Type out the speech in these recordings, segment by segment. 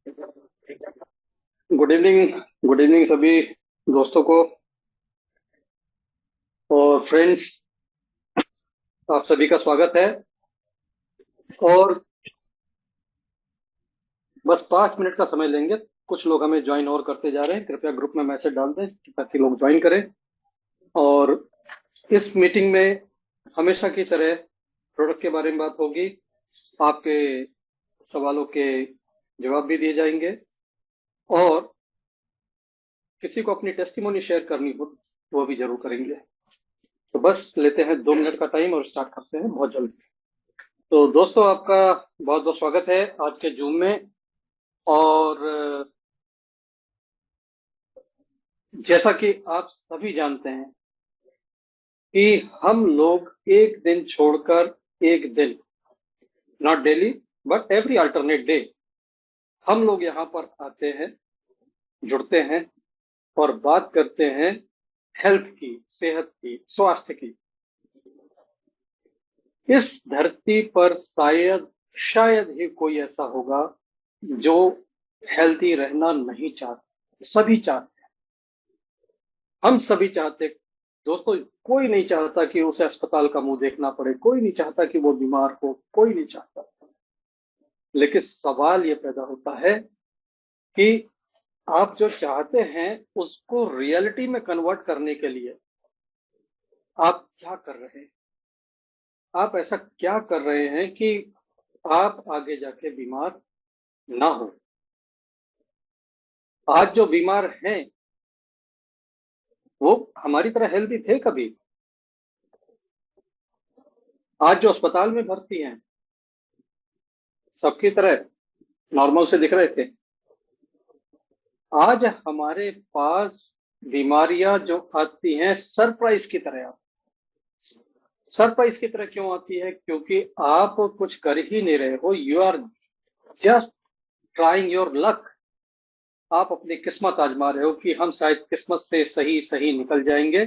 Good evening. Good evening सभी दोस्तों को और फ्रेंड्स। आप सभी का स्वागत है। और बस 5 मिनट का समय लेंगे। कुछ लोग हमें ज्वाइन और करते जा रहे हैं, कृपया ग्रुप में मैसेज डाल दें ताकि लोग ज्वाइन करें। और इस मीटिंग में हमेशा की तरह प्रोडक्ट के बारे में बात होगी। आपके सवालों के जवाब भी दिए जाएंगे और किसी को अपनी टेस्टिमोनी शेयर करनी हो वो भी जरूर करेंगे। तो बस लेते हैं 2 मिनट का टाइम और स्टार्ट करते हैं बहुत जल्दी। तो दोस्तों, आपका बहुत बहुत स्वागत है आज के जूम में। और जैसा कि आप सभी जानते हैं कि हम लोग एक दिन छोड़कर एक दिन, not daily but every alternate day, हम लोग यहाँ पर आते हैं, जुड़ते हैं और बात करते हैं हेल्थ की, सेहत की, स्वास्थ्य की। इस धरती पर शायद शायद ही कोई ऐसा होगा जो हेल्थी रहना नहीं चाहता। सभी चाहते, हम सभी चाहते दोस्तों। कोई नहीं चाहता कि उसे अस्पताल का मुंह देखना पड़े, कोई नहीं चाहता कि वो बीमार हो, कोई नहीं चाहता। लेकिन सवाल ये पैदा होता है कि आप जो चाहते हैं उसको रियलिटी में कन्वर्ट करने के लिए आप क्या कर रहे हैं। आप ऐसा क्या कर रहे हैं कि आप आगे जाके बीमार ना हो। आज जो बीमार हैं वो हमारी तरह हेल्दी थे कभी? आज जो अस्पताल में भर्ती हैं सबकी तरह नॉर्मल से दिख रहे थे? आज हमारे पास बीमारियां जो आती हैं सरप्राइज की तरह आती। सरप्राइज की तरह क्यों आती है? क्योंकि आप कुछ कर ही नहीं रहे हो। You are just trying your luck. आप अपनी किस्मत आजमा रहे हो कि हम शायद किस्मत से सही सही निकल जाएंगे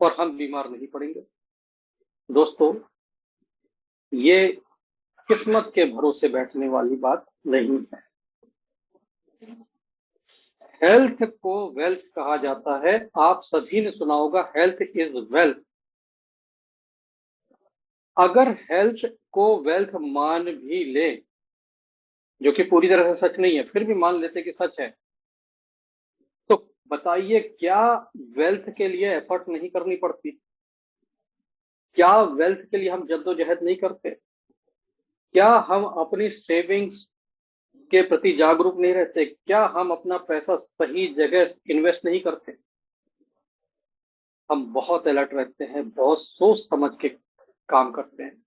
और हम बीमार नहीं पड़ेंगे। दोस्तों, ये किस्मत के भरोसे बैठने वाली बात नहीं है। हेल्थ को वेल्थ कहा जाता है। आप सभी ने सुना होगा, हेल्थ इज वेल्थ। अगर हेल्थ को वेल्थ मान भी ले, जो कि पूरी तरह से सच नहीं है, फिर भी मान लेते कि सच है, तो बताइए क्या वेल्थ के लिए एफर्ट नहीं करनी पड़ती? क्या वेल्थ के लिए हम जद्दोजहद नहीं करते? क्या हम अपनी सेविंग्स के प्रति जागरूक नहीं रहते? क्या हम अपना पैसा सही जगह इन्वेस्ट नहीं करते? हम बहुत अलर्ट रहते हैं, बहुत सोच समझ के काम करते हैं।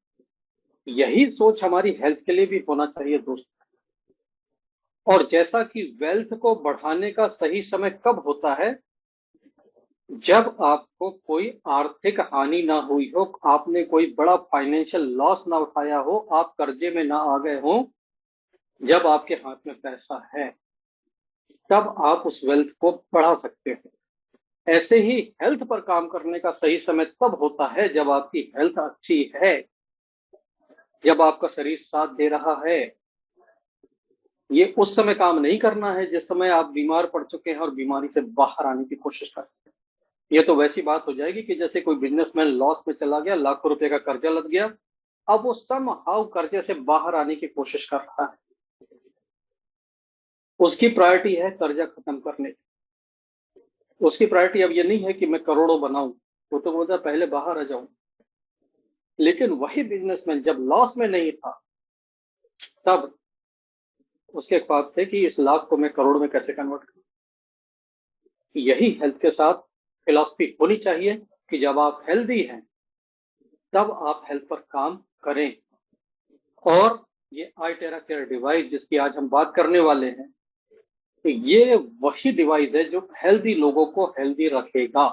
यही सोच हमारी हेल्थ के लिए भी होना चाहिए दोस्त। और जैसा कि वेल्थ को बढ़ाने का सही समय कब होता है? जब आपको कोई आर्थिक हानि ना हुई हो, आपने कोई बड़ा फाइनेंशियल लॉस ना उठाया हो, आप कर्जे में ना आ गए हो। जब आपके हाथ में पैसा है तब आप उस वेल्थ को बढ़ा सकते हो। ऐसे ही हेल्थ पर काम करने का सही समय तब होता है जब आपकी हेल्थ अच्छी है, जब आपका शरीर साथ दे रहा है। ये उस समय काम नहीं करना है जिस समय आप बीमार पड़ चुके हैं और बीमारी से बाहर आने की कोशिश कर रहे हैं। ये तो वैसी बात हो जाएगी कि जैसे कोई बिजनेसमैन लॉस में चला गया, लाखों रुपए का कर्जा लग गया, अब वो समहाउ कर्जे से बाहर आने की कोशिश कर रहा है। उसकी प्रायोरिटी है कर्जा खत्म करने की। उसकी प्रायोरिटी अब ये नहीं है कि मैं करोड़ों बनाऊं, वो तो बोलता पहले बाहर आ जाऊं। लेकिन वही बिजनेसमैन जब लॉस में नहीं था तब उसके ख्वाब थे कि इस लाख को मैं करोड़ में कैसे कन्वर्ट करूं। यही हेल्थ के साथ फिलॉसफी होनी चाहिए कि जब आप हेल्दी हैं तब आप हेल्थ पर काम करें। और ये आईटेरा केयर डिवाइस जिसकी आज हम बात करने वाले हैं, तो ये वही डिवाइस है जो हेल्दी लोगों को हेल्दी रखेगा।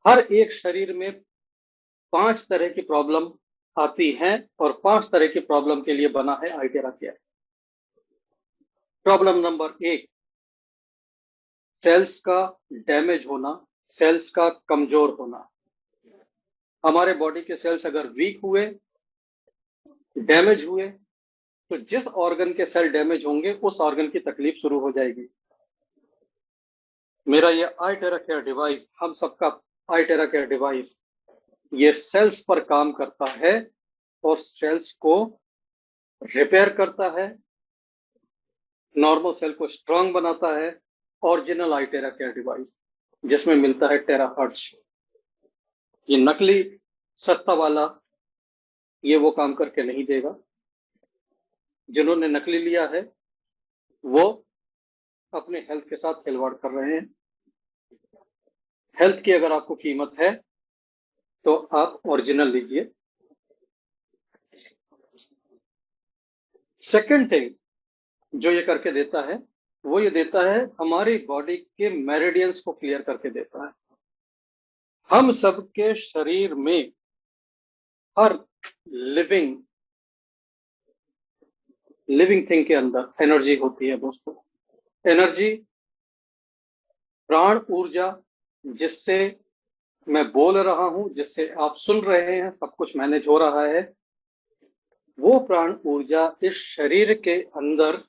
हर एक शरीर में 5 तरह की प्रॉब्लम आती हैं और 5 तरह की प्रॉब्लम के लिए बना है आईटेरा केयर। प्रॉब्लम नंबर 1, सेल्स का डैमेज होना, सेल्स का कमजोर होना। हमारे बॉडी के सेल्स अगर वीक हुए, डैमेज हुए तो जिस ऑर्गन के सेल डैमेज होंगे उस ऑर्गन की तकलीफ शुरू हो जाएगी। मेरा ये iTerra केयर डिवाइस, हम सबका iTerra केयर डिवाइस, ये सेल्स पर काम करता है और सेल्स को रिपेयर करता है, नॉर्मल सेल को स्ट्रांग बनाता है। ओरिजिनल iTerra केयर डिवाइस जिसमें मिलता है टेराहर्ट्ज। ये नकली सस्ता वाला ये वो काम करके नहीं देगा। जिन्होंने नकली लिया है वो अपने हेल्थ के साथ खिलवाड़ कर रहे हैं। हेल्थ की अगर आपको कीमत है तो आप ओरिजिनल लीजिए। सेकंड थिंग जो ये करके देता है वो ये देता है हमारी बॉडी के मेरिडियंस को क्लियर करके देता है। हम सबके शरीर में हर लिविंग थिंग के अंदर एनर्जी होती है दोस्तों। एनर्जी, प्राण ऊर्जा, जिससे मैं बोल रहा हूं, जिससे आप सुन रहे हैं, सब कुछ मैनेज हो रहा है। वो प्राण ऊर्जा इस शरीर के अंदर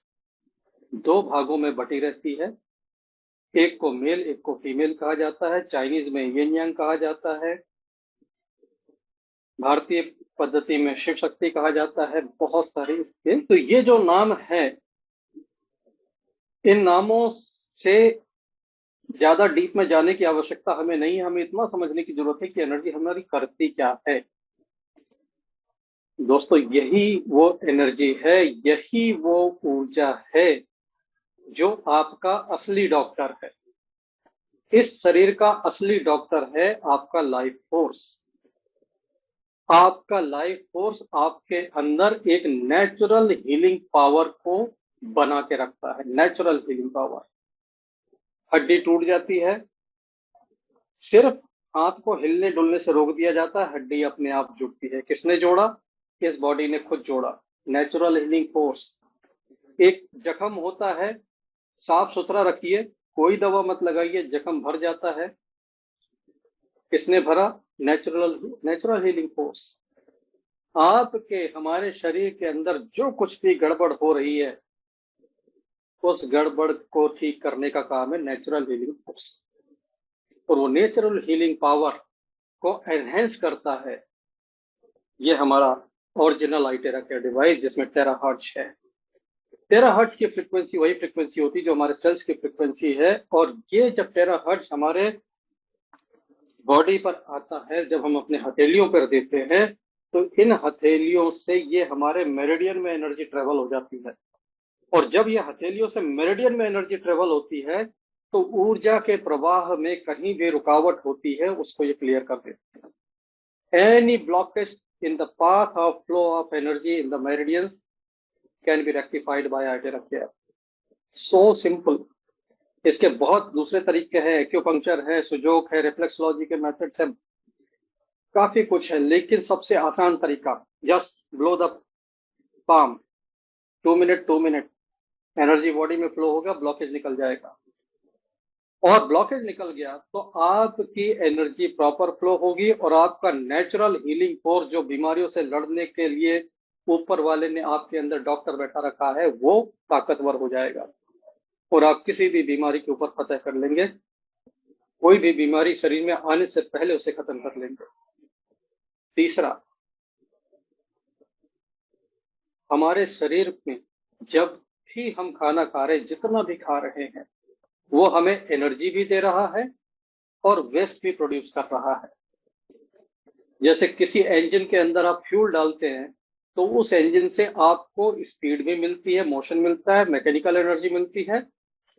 दो भागों में बटी रहती है। एक को मेल, एक को फीमेल कहा जाता है। चाइनीज में यिन यांग कहा जाता है, भारतीय पद्धति में शिव शक्ति कहा जाता है, बहुत सारे इसके। तो ये जो नाम है, इन नामों से ज्यादा डीप में जाने की आवश्यकता हमें नहीं है। हमें इतना समझने की जरूरत है कि एनर्जी हमारी करती क्या है। दोस्तों यही वो एनर्जी है, यही वो ऊर्जा है जो आपका असली डॉक्टर है। इस शरीर का असली डॉक्टर है आपका लाइफ फोर्स। आपका लाइफ फोर्स आपके अंदर एक नेचुरल हीलिंग पावर को बना के रखता है। Natural healing power. हड्डी टूट जाती है, सिर्फ हाथ को हिलने डुलने से रोक दिया जाता है, हड्डी अपने आप जुड़ती है। किसने जोड़ा? इस बॉडी ने खुद जोड़ा। Natural healing force. एक जख्म होता है, साफ सुथरा रखिए, कोई दवा मत लगाइए, जख्म भर जाता है। किसने भरा? Natural healing force. आपके हमारे शरीर के अंदर जो कुछ भी गड़बड़ हो रही है उस गड़बड़ को ठीक करने का काम है नेचुरल हीलिंग फोर्स। और वो नेचुरल हीलिंग पावर को एनहेंस करता है ये हमारा ओरिजिनल iTerra केयर डिवाइस, जिसमें टेराहर्ट्ज है। टेराहर्ट्ज की फ्रीक्वेंसी वही फ्रीक्वेंसी होती है जो हमारे सेल्स की फ्रीक्वेंसी है। और ये जब टेराहर्ट्ज हमारे बॉडी पर आता है, जब हम अपने हथेलियों पर देते हैं, तो इन हथेलियों से ये हमारे मेरिडियन में एनर्जी ट्रेवल हो जाती है। और जब ये हथेलियों से मेरिडियन में एनर्जी ट्रेवल होती है तो ऊर्जा के प्रवाह में कहीं भी रुकावट होती है उसको ये क्लियर कर देती है। Any blockage in the path of flow of energy in the meridians can be rectified by iTerra care. So simple. इसके बहुत दूसरे तरीके हैं, एक्यूपंक्चर है, सुजोक है, रिफ्लेक्सोलॉजी के मेथड्स हैं, काफी कुछ है। लेकिन सबसे आसान तरीका, just blow the palm, 2 minute energy body में फ्लो होगा, ब्लॉकेज निकल जाएगा। और ब्लॉकेज निकल गया तो आपकी एनर्जी प्रॉपर फ्लो होगी और आपका नेचुरल हीलिंग फोर्स जो बीमारियों से लड़ने के लिए ऊपर वाले ने आपके अंदर डॉक्टर बैठा रखा है वो ताकतवर हो जाएगा और आप किसी भी बीमारी के ऊपर फतह कर लेंगे। कोई भी बीमारी शरीर में आने से पहले उसे खत्म कर लेंगे। तीसरा, हमारे शरीर में जब भी हम खाना खा रहे हैं, जितना भी खा रहे हैं, वो हमें एनर्जी भी दे रहा है और वेस्ट भी प्रोड्यूस कर रहा है। जैसे किसी इंजन के अंदर आप फ्यूल डालते हैं तो उस इंजन से आपको स्पीड भी मिलती है, मोशन मिलता है, मैकेनिकल एनर्जी मिलती है,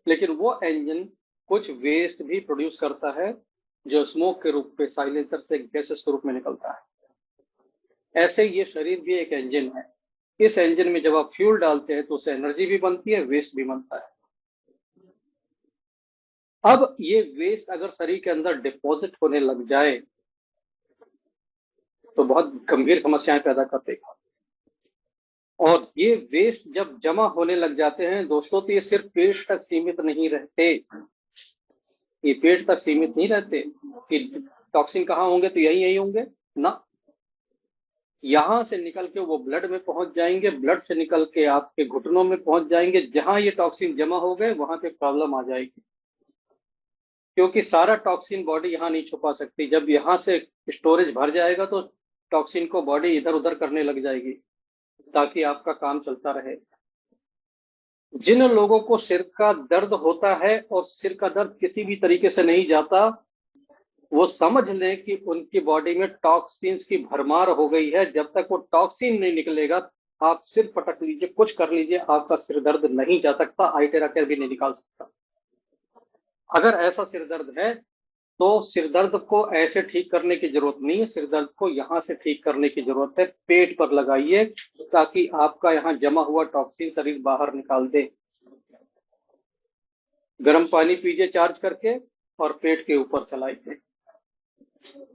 लेकिन वो इंजन कुछ वेस्ट भी प्रोड्यूस करता है जो स्मोक के रूप में, साइलेंसर से गैसेस के रूप में निकलता है। ऐसे ये शरीर भी एक इंजन है। इस इंजन में जब आप फ्यूल डालते हैं तो उससे एनर्जी भी बनती है, वेस्ट भी बनता है। अब ये वेस्ट अगर शरीर के अंदर डिपॉजिट होने लग जाए तो बहुत गंभीर समस्याएं पैदा कर देगा। और ये वेस्ट जब जमा होने लग जाते हैं दोस्तों, तो ये सिर्फ पेट तक सीमित नहीं रहते। ये पेट तक सीमित नहीं रहते कि टॉक्सिन कहाँ होंगे तो यही होंगे ना। यहां से निकल के वो ब्लड में पहुंच जाएंगे, ब्लड से निकल के आपके घुटनों में पहुंच जाएंगे। जहां ये टॉक्सिन जमा हो गए वहां पे प्रॉब्लम आ जाएगी, क्योंकि सारा टॉक्सिन बॉडी यहाँ नहीं छुपा सकती। जब यहाँ से स्टोरेज भर जाएगा तो टॉक्सिन को बॉडी इधर उधर करने लग जाएगी, ताकि आपका काम चलता रहे। जिन लोगों को सिर का दर्द होता है और सिर का दर्द किसी भी तरीके से नहीं जाता, वो समझ लें कि उनकी बॉडी में टॉक्सिन्स की भरमार हो गई है। जब तक वो टॉक्सिन नहीं निकलेगा, आप सिर पटक लीजिए, कुछ कर लीजिए, आपका सिर दर्द नहीं जा सकता, आइटेरा केयर भी नहीं निकाल सकता। अगर ऐसा सिर दर्द है तो सिर दर्द को ऐसे ठीक करने की जरूरत नहीं है, सिर दर्द को यहां से ठीक करने की जरूरत है। पेट पर लगाइए ताकि आपका यहाँ जमा हुआ टॉक्सिन शरीर बाहर निकाल दे। गर्म पानी पीजिए चार्ज करके और पेट के ऊपर चलाइए।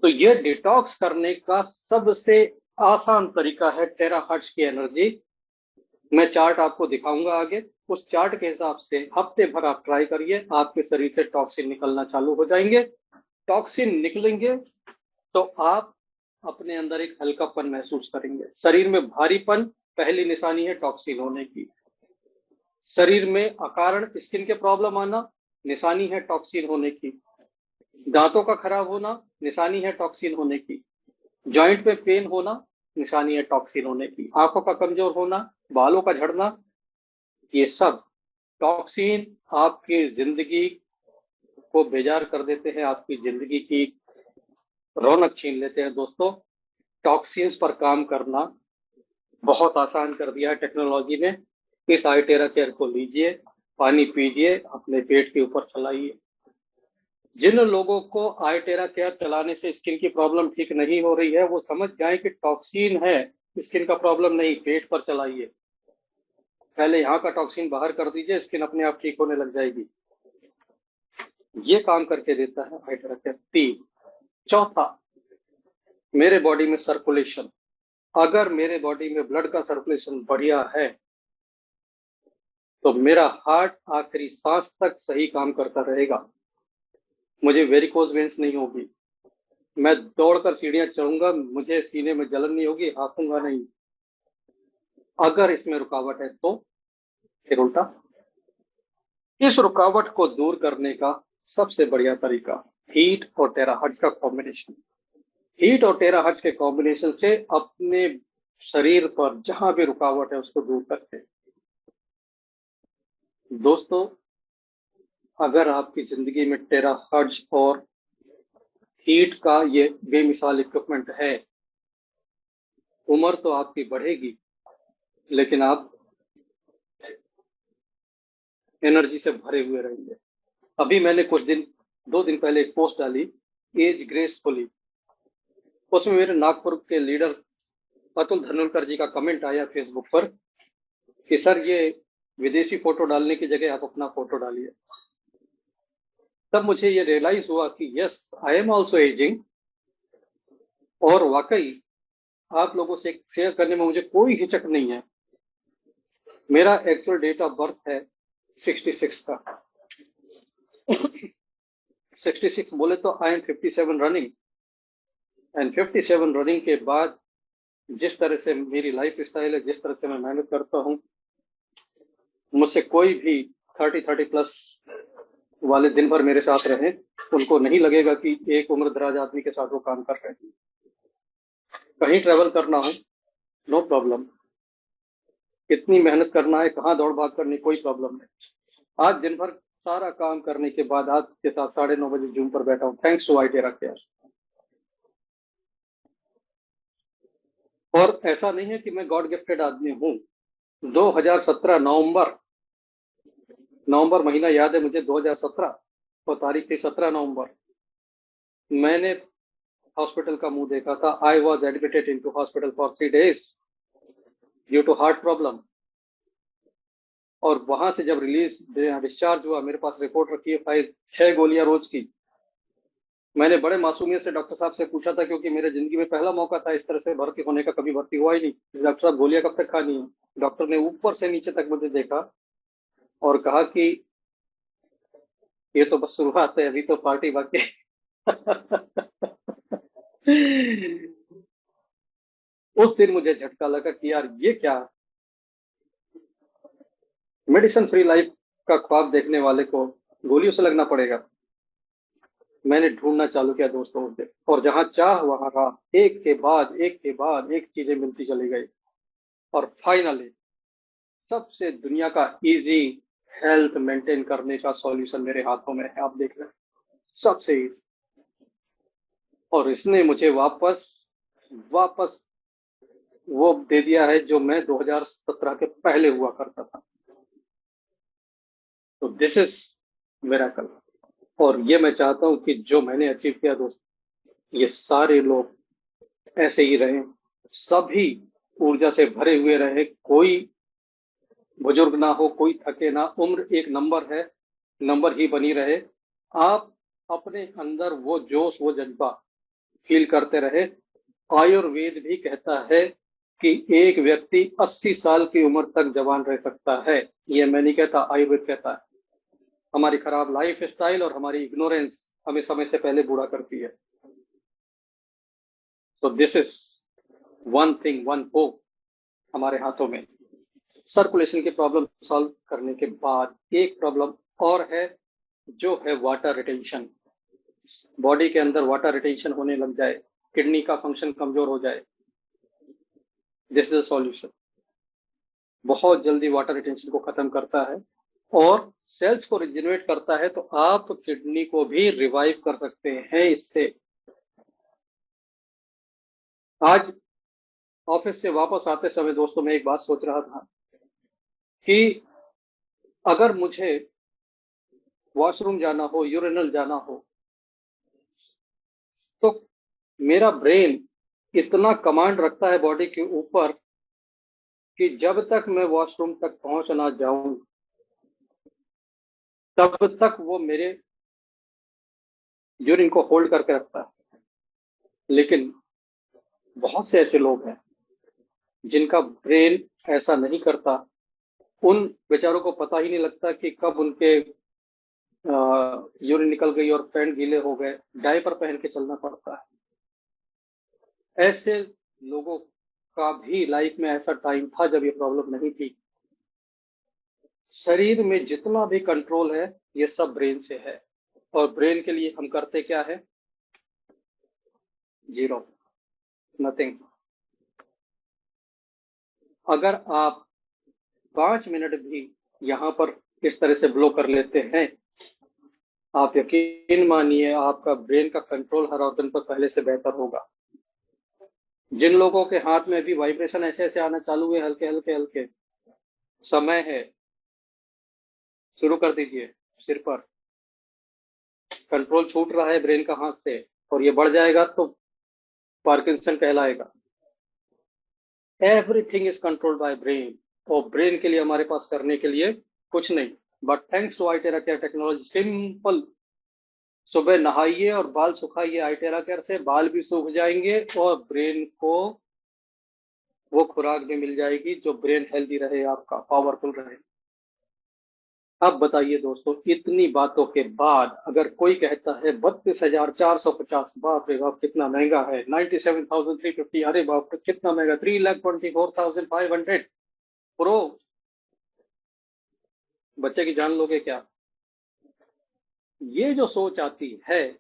तो ये डिटॉक्स करने का सबसे आसान तरीका है टेराहर्ट्ज की एनर्जी। मैं चार्ट आपको दिखाऊंगा आगे, उस चार्ट के हिसाब से हफ्ते भर आप ट्राई करिए, आपके शरीर से टॉक्सिन निकलना चालू हो जाएंगे। टॉक्सिन निकलेंगे तो आप अपने अंदर एक हल्कापन महसूस करेंगे। शरीर में भारीपन पहली निशानी है टॉक्सिन होने की। शरीर में अकारण स्किन के प्रॉब्लम आना निशानी है टॉक्सिन होने की। दांतों का खराब होना निशानी है टॉक्सिन होने की। जॉइंट में पेन होना निशानी है टॉक्सिन होने की। आंखों का कमजोर होना, बालों का झड़ना, ये सब टॉक्सिन आपकी जिंदगी को बेजार कर देते हैं, आपकी जिंदगी की रौनक छीन लेते हैं। दोस्तों, टॉक्सिन्स पर काम करना बहुत आसान कर दिया है टेक्नोलॉजी ने। इस आइटेरा केयर को लीजिए, पानी पीजिए, अपने पेट के ऊपर चलाइए। जिन लोगों को आइटेरा केयर चलाने से स्किन की प्रॉब्लम ठीक नहीं हो रही है, वो समझ जाए कि टॉक्सिन है, स्किन का प्रॉब्लम नहीं। पेट पर चलाइए, पहले यहाँ का टॉक्सिन बाहर कर दीजिए, स्किन अपने आप ठीक होने लग जाएगी। ये काम करके देता है आइटेरा केयर। 3, चौथा, मेरे बॉडी में सर्कुलेशन। अगर मेरे बॉडी में ब्लड का सर्कुलेशन बढ़िया है तो मेरा हार्ट आखिरी सांस तक सही काम करता रहेगा। मुझे वेरिकोज वेन्स नहीं होगी, मैं दौड़कर सीढ़ियां चढ़ूंगा, मुझे सीने में जलन नहीं होगी, हाफूंगा नहीं। अगर इसमें रुकावट है तो फिर उल्टा। इस रुकावट को दूर करने का सबसे बढ़िया तरीका हीट और टेराहर्ट्ज का कॉम्बिनेशन। हीट और टेराहर्ट्ज के कॉम्बिनेशन से अपने शरीर पर जहां भी रुकावट है उसको दूर करते हैं। दोस्तों, अगर आपकी जिंदगी में टेराहर्ट्ज और हीट का ये बेमिसाल इक्विपमेंट है, उम्र तो आपकी बढ़ेगी लेकिन आप एनर्जी से भरे हुए रहेंगे। अभी मैंने 2 दिन पहले एक पोस्ट डाली, एज ग्रेसफुली। उसमें मेरे नागपुर के लीडर अतुल धनोलकर जी का कमेंट आया फेसबुक पर कि सर, ये विदेशी फोटो डालने की जगह आप अपना फोटो डालिए। तब मुझे ये रियलाइज हुआ कि yes, I am also ageing. और वाकई आप लोगों से शेयर करने में मुझे कोई हिचक नहीं है। मेरा एक्चुअल डेट ऑफ बर्थ है 66 का। 66 बोले तो I am 57 running. And 57 running के बाद जिस तरह से मेरी लाइफ स्टाइल है, जिस तरह से मैं मेहनत करता हूं, मुझसे कोई भी 30 प्लस वाले दिन भर मेरे साथ रहे, उनको नहीं लगेगा कि एक उम्र दराज आदमी के साथ वो काम कर रहे हैं। कहीं ट्रेवल करना हो, नो प्रॉब्लम। कितनी मेहनत करना है, कहाँ दौड़ भाग करनी, कोई प्रॉब्लम नहीं। आज दिन भर सारा काम करने के बाद आज के साथ 9:30 बजे जूम पर बैठा हूँ, थैंक्स टू आइटेरा केयर। और ऐसा नहीं है कि मैं गॉड गिफ्टेड आदमी हूँ। 2017 नवंबर महीना याद है मुझे, 2017 और तारीख थी 17 नवंबर। मैंने हॉस्पिटल का मुंह देखा था। I was admitted into hospital for 3 days due to heart problem. और वहां से जब डिस्चार्ज हुआ, मेरे पास रिपोर्ट रखी है 6 गोलियां रोज की। मैंने बड़े मासूमियत से डॉक्टर साहब से पूछा था, क्योंकि मेरे जिंदगी में पहला मौका था इस तरह से भर्ती होने का, कभी भर्ती हुआ ही नहीं। डॉक्टर साहब, गोलियां कब तक खानी है? डॉक्टर ने ऊपर से नीचे तक मुझे देखा और कहा कि ये तो बस शुरुआत है, अभी तो पार्टी बाकी है। उस दिन मुझे झटका लगा कि यार ये क्या, मेडिसिन फ्री लाइफ का ख्वाब देखने वाले को गोलियों से लगना पड़ेगा। मैंने ढूंढना चालू किया दोस्तों उस दिन, और जहां चाह वहां राह, एक के बाद एक के बाद एक चीजें मिलती चली गई। और फाइनली सबसे दुनिया का इजी हेल्थ मेंटेन करने का सॉल्यूशन मेरे हाथों में है, आप देख रहे हैं, सबसे इजी। और इसने मुझे वापस वापस वो दे दिया है जो मैं 2017 के पहले हुआ करता था। तो दिस इज मिरेकल। और ये मैं चाहता हूं कि जो मैंने अचीव किया दोस्त, ये सारे लोग ऐसे ही रहे, सभी ऊर्जा से भरे हुए रहे, कोई बुजुर्ग ना हो, कोई थके ना, उम्र एक नंबर है, नंबर ही बनी रहे। आप अपने अंदर वो जोश, वो जज्बा फील करते रहे। आयुर्वेद भी कहता है कि एक व्यक्ति 80 साल की उम्र तक जवान रह सकता है। ये मैं नहीं कहता, आयुर्वेद कहता है। हमारी खराब लाइफ स्टाइल और हमारी इग्नोरेंस हमें समय से पहले बूढ़ा करती है। तो this is one thing, one hope हमारे हाथों में। सर्कुलेशन की प्रॉब्लम सॉल्व करने के बाद एक प्रॉब्लम और है, जो है वाटर रिटेंशन। बॉडी के अंदर वाटर रिटेंशन होने लग जाए, किडनी का फंक्शन कमजोर हो जाए, दिस इज अ सॉल्यूशन। बहुत जल्दी वाटर रिटेंशन को खत्म करता है और सेल्स को रिजेनरेट करता है। तो आप किडनी को भी रिवाइव कर सकते हैं इससे। आज ऑफिस से वापस आते समय दोस्तों मैं एक बात सोच रहा था कि अगर मुझे वॉशरूम जाना हो, यूरिनल जाना हो, तो मेरा ब्रेन इतना कमांड रखता है बॉडी के ऊपर कि जब तक मैं वॉशरूम तक पहुंच ना जाऊं, तब तक वो मेरे यूरिन को होल्ड करके रखता है। लेकिन बहुत से ऐसे लोग हैं जिनका ब्रेन ऐसा नहीं करता। उन बेचारों को पता ही नहीं लगता कि कब उनके यूरिन निकल गई और पैंट गीले हो गए, डायपर पहन के चलना पड़ता है। ऐसे लोगों का भी लाइफ में ऐसा टाइम था जब ये प्रॉब्लम नहीं थी। शरीर में जितना भी कंट्रोल है ये सब ब्रेन से है। और ब्रेन के लिए हम करते क्या है? Zero, nothing. अगर आप 5 मिनट भी यहाँ पर इस तरह से ब्लो कर लेते हैं, आप यकीन मानिए आपका ब्रेन का कंट्रोल हर ऑर्गन पर पहले से बेहतर होगा। जिन लोगों के हाथ में भी वाइब्रेशन ऐसे ऐसे आना चालू हुए, हल्के हल्के हल्के, समय है, शुरू कर दीजिए। सिर पर कंट्रोल छूट रहा है ब्रेन का हाथ से, और ये बढ़ जाएगा तो पार्किंसन कहलाएगा। Everything is controlled by brain. और ब्रेन के लिए हमारे पास करने के लिए कुछ नहीं, but thanks to Itera care technology, simple. सुबह नहाइए और बाल सुखाइए आईटेरा केयर से, बाल भी सूख जाएंगे और ब्रेन को वो खुराक भी मिल जाएगी जो ब्रेन हेल्दी रहे, आपका पावरफुल रहे। अब बताइए दोस्तों, इतनी बातों के बाद अगर कोई कहता है 32,450, बाप रे बाप कितना महंगा है, 97,350, अरे बाप रे कितना महंगा, 3,24,500 प्रो, बच्चे की जान लोगे क्या? ये जो सोच आती है,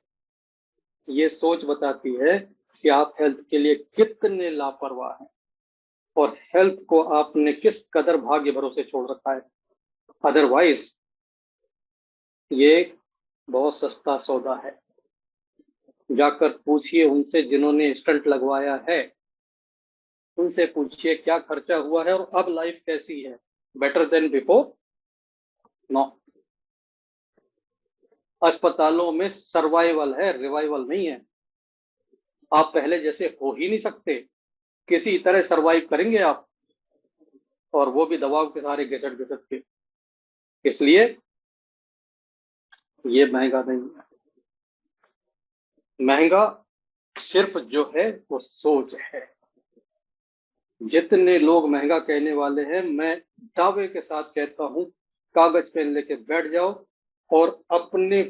ये सोच बताती है कि आप हेल्थ के लिए कितने लापरवाह हैं और हेल्थ को आपने किस कदर भाग्य भरोसे छोड़ रखा है। अदरवाइज ये बहुत सस्ता सौदा है। जाकर पूछिए उनसे जिन्होंने स्टंट लगवाया है, उनसे पूछिए क्या खर्चा हुआ है और अब लाइफ कैसी है, बेटर देन बिफोर? नो। अस्पतालों में सर्वाइवल है, रिवाइवल नहीं है। आप पहले जैसे हो ही नहीं सकते, किसी तरह सरवाइव करेंगे आप, और वो भी दवाओं के सहारे घिसट घिसट के। इसलिए ये महंगा नहीं है। महंगा सिर्फ जो है वो सोच है। जितने लोग महंगा कहने वाले हैं, मैं दावे के साथ कहता हूं, कागज पेन लेके बैठ जाओ और अपने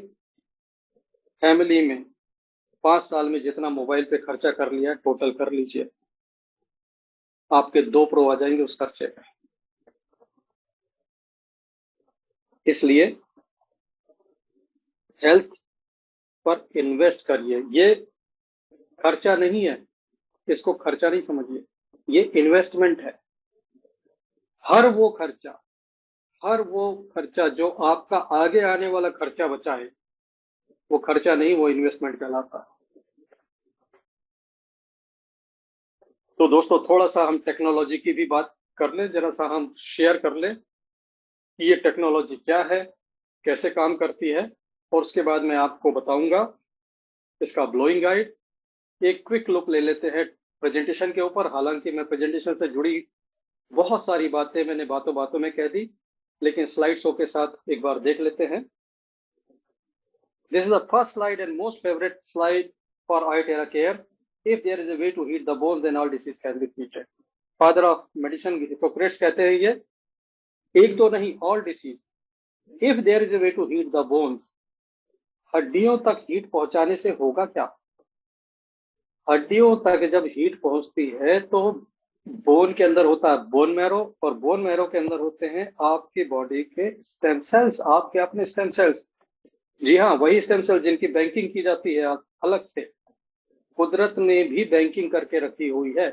फैमिली में 5 साल में जितना मोबाइल पे खर्चा कर लिया टोटल कर लीजिए। आपके 2 प्रो आ जाएंगे उस खर्चे पे। इसलिए हेल्थ पर इन्वेस्ट करिए। ये खर्चा नहीं है, इसको खर्चा नहीं समझिए, ये इन्वेस्टमेंट है। हर वो खर्चा हर वो खर्चा जो आपका आगे आने वाला खर्चा बचा है, वो खर्चा नहीं, वो इन्वेस्टमेंट कहलाता है। तो दोस्तों, थोड़ा सा हम टेक्नोलॉजी की भी बात कर लें, जरा सा हम शेयर कर लें कि ये टेक्नोलॉजी क्या है, कैसे काम करती है, और उसके बाद मैं आपको बताऊंगा इसका ब्लोइंग गाइड। एक क्विक लुक ले लेते हैं प्रेजेंटेशन के ऊपर। हालांकि मैं प्रेजेंटेशन से जुड़ी बहुत सारी बातें मैंने बातों बातों में कह दी, लेकिन स्लाइड शो के साथ एक बार देख लेते हैं। This is the first slide and most favourite slide for iTera care. If there is a way to heat the bones, then all disease can be treated. Father of medicine Hippocrates कहते हैं ये, एक दो नहीं, all disease. If there is a way to heat the bones, हड्डियों तक heat पहुंचाने से होगा क्या? हड्डियों तक जब हीट पहुंचती है तो बोन के अंदर होता है बोन मैरो, और बोन मैरो के अंदर होते हैं आपकी बॉडी के स्टेम सेल्स, आपके अपने स्टेम सेल्स। जी हाँ, वही स्टेम सेल जिनकी बैंकिंग की जाती है अलग से। कुदरत ने भी बैंकिंग करके रखी हुई है,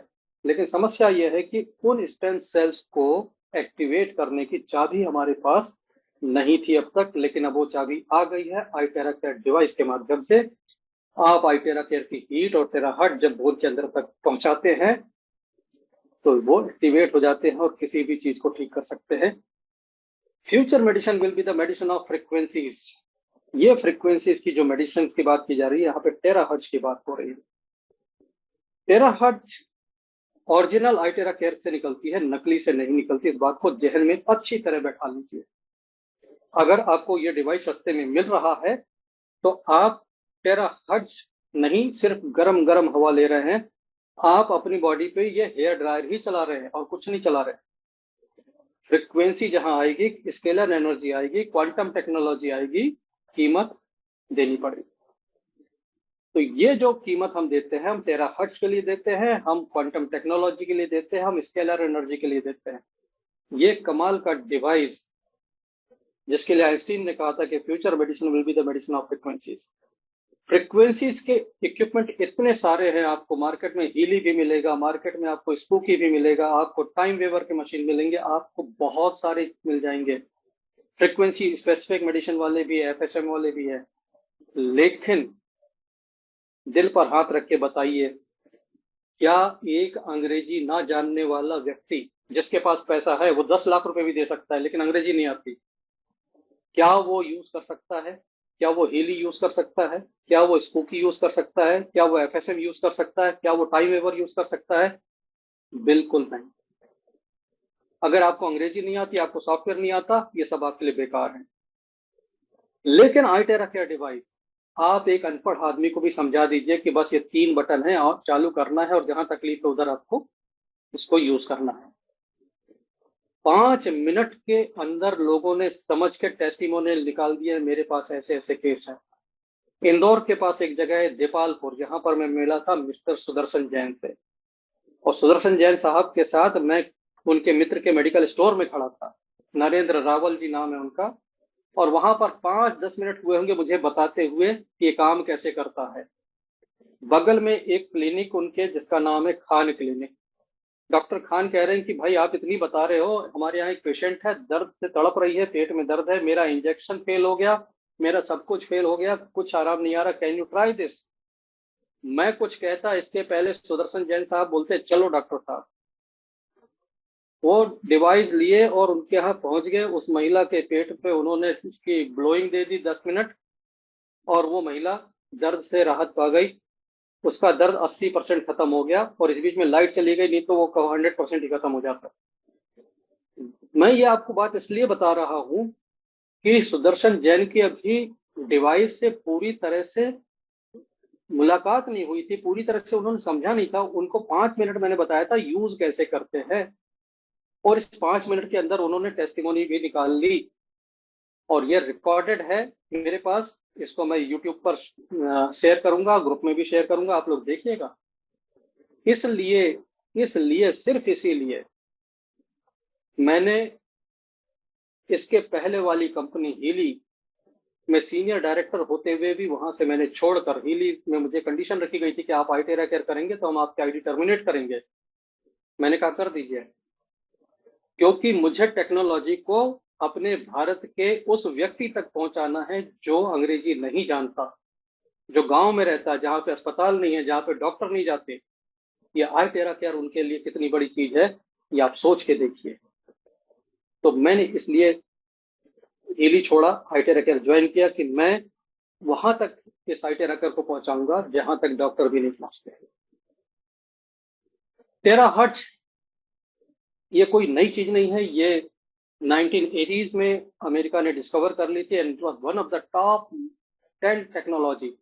लेकिन समस्या यह है कि उन स्टेम सेल्स को एक्टिवेट करने की चाबी हमारे पास नहीं थी अब तक, लेकिन अब वो चाबी आ गई है iTera Care डिवाइस के माध्यम से। आप iTera Care की हीट और टेराहर्ट्ज जब बोन के अंदर तक पहुंचाते हैं तो वो एक्टिवेट हो जाते हैं और किसी भी चीज को ठीक कर सकते हैं। Future medicine will be the medicine of frequencies. ये फ्रीक्वेंसीज की जो मेडिसिन की बात की जा रही है, यहाँ पे टेराहर्ट्ज की बात हो रही है। टेराहर्ट्ज ओरिजिनल iTera Care से निकलती है, नकली से नहीं निकलती। इस बात को जहन में अच्छी तरह बैठा लीजिए। अगर आपको ये डिवाइस सस्ते में मिल रहा है तो आप टेराहर्ट्ज नहीं, सिर्फ गरम गरम हवा ले रहे हैं। आप अपनी बॉडी पे ये हेयर ड्रायर ही चला रहे हैं और कुछ नहीं चला रहे। फ्रीक्वेंसी जहां आएगी, स्केलर एनर्जी आएगी, क्वांटम टेक्नोलॉजी आएगी, कीमत देनी पड़ेगी। तो ये जो कीमत हम देते हैं, हम टेराहर्ट्ज के लिए देते हैं, हम क्वांटम टेक्नोलॉजी के लिए देते हैं, हम स्केलर एनर्जी के लिए देते हैं। ये कमाल का डिवाइस जिसके लिए आइंस्टीन ने कहा था कि future medicine will be the medicine of frequencies. Frequencies के इक्विपमेंट इतने सारे हैं, आपको मार्केट में हीली भी मिलेगा, मार्केट में आपको स्पूकी भी मिलेगा, आपको टाइम वेवर के मशीन मिलेंगे, आपको बहुत सारे मिल जाएंगे। फ्रीक्वेंसी स्पेसिफिक मेडिसिन वाले भी है, FSM वाले भी है। लेकिन दिल पर हाथ रख के बताइए, क्या एक अंग्रेजी ना जानने वाला व्यक्ति जिसके पास पैसा है, वो 10 लाख रुपए भी दे सकता है लेकिन अंग्रेजी नहीं आती, क्या वो यूज कर सकता है? क्या वो हीली यूज कर सकता है? क्या वो स्पूकी यूज कर सकता है? क्या वो FSM यूज कर सकता है? क्या वो टाइम वेवर यूज कर सकता है? बिल्कुल नहीं। अगर आपको अंग्रेजी नहीं आती, आपको सॉफ्टवेयर नहीं आता, ये सब आपके लिए बेकार है। लेकिन iTera Care डिवाइस, आप एक अनपढ़ आदमी को भी समझा दीजिए कि बस ये 3 बटन है और चालू करना है, और जहां तकलीफ है उधर आपको उसको यूज करना है। 5 मिनट के अंदर लोगों ने समझ के टेस्टिमोनियल निकाल दिए, मेरे पास ऐसे ऐसे केस है। इंदौर के पास एक जगह है देपालपुर, जहां पर मैं मिला था मिस्टर सुदर्शन जैन से, और सुदर्शन जैन साहब के साथ मैं उनके मित्र के मेडिकल स्टोर में खड़ा था। नरेंद्र रावल जी नाम है उनका। और वहां पर 5-10 मिनट हुए होंगे मुझे बताते हुए कि ये काम कैसे करता है। बगल में एक क्लिनिक उनके जिसका नाम है खान क्लिनिक। डॉक्टर खान कह रहे हैं कि भाई आप इतनी बता रहे हो, हमारे यहाँ एक पेशेंट है, दर्द से तड़प रही है, पेट में दर्द है, मेरा इंजेक्शन फेल हो गया, मेरा सब कुछ फेल हो गया, कुछ आराम नहीं आ रहा, कैन यू ट्राई दिस? मैं कुछ कहता इसके पहले सुदर्शन जैन साहब बोलते चलो डॉक्टर साहब। वो डिवाइस लिए और उनके यहाँ पहुंच गए। उस महिला के पेट पे उन्होंने इसकी ब्लोइंग दे दी 10 मिनट, और वो महिला दर्द से राहत पा गई। उसका दर्द 80% खत्म हो गया, और इस बीच में लाइट चली गई, नहीं तो वो 100% ही खत्म हो जाता। मैं ये आपको बात इसलिए बता रहा हूं कि सुदर्शन जैन की अभी डिवाइस से पूरी तरह से मुलाकात नहीं हुई थी, पूरी तरह से उन्होंने समझा नहीं था। उनको 5 मिनट मैंने बताया था यूज कैसे करते हैं, और इस 5 मिनट के अंदर उन्होंने टेस्टिमोनी भी निकाल ली, और ये रिकॉर्डेड है मेरे पास। इसको मैं यूट्यूब पर शेयर करूंगा, ग्रुप में भी शेयर करूंगा, आप लोग देखिएगा। इसलिए इसलिए, सिर्फ इसीलिए मैंने इसके पहले वाली कंपनी हीली में सीनियर डायरेक्टर होते हुए भी वहां से मैंने छोड़कर, हीली में मुझे कंडीशन रखी गई थी कि आप आईटी केयर करेंगे तो हम आपकी आईडी टर्मिनेट करेंगे। मैंने कहा कर दीजिए, क्योंकि मुझे टेक्नोलॉजी को अपने भारत के उस व्यक्ति तक पहुंचाना है जो अंग्रेजी नहीं जानता, जो गांव में रहता है, जहां पे अस्पताल नहीं है, जहां पे डॉक्टर नहीं जाते। ये आईटी केयर उनके लिए कितनी बड़ी चीज है, ये आप सोच के देखिए। तो मैंने इसलिए हीली छोड़ा, आईटी केयर ज्वाइन किया कि मैं वहां तक इस आईटी केयर को पहुंचाऊंगा जहां तक डॉक्टर भी नहीं पहुंचते। टेराहर्ट्ज ये कोई नई चीज नहीं है, ये 1980s में अमेरिका ने डिस्कवर कर ली थी and it was one of the top 10 technology.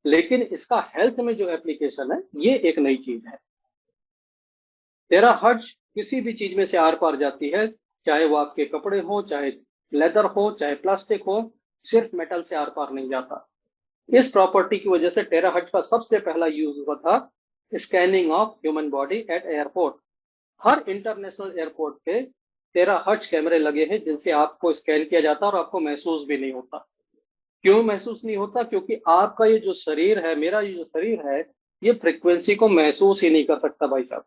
लेकिन इसका हेल्थ में जो एप्लीकेशन है ये एक नई चीज है। टेराहर्ट्ज किसी भी चीज में से आर पार जाती है, चाहे वो आपके कपड़े हो, चाहे लेदर हो, चाहे प्लास्टिक हो, सिर्फ मेटल से आर पार नहीं जाता। इस प्रॉपर्टी की वजह से टेराहर्ट्ज का सबसे पहला यूज हुआ था scanning of human body at airport. Her international airport पे टेराहर्ट्ज कैमरे लगे हैं जिनसे आपको स्कैन किया जाता है और आपको महसूस भी नहीं होता। क्यों महसूस नहीं होता? क्योंकि आपका ये जो शरीर है, मेरा ये जो शरीर है, ये फ्रीक्वेंसी को महसूस ही नहीं कर सकता। भाई साहब,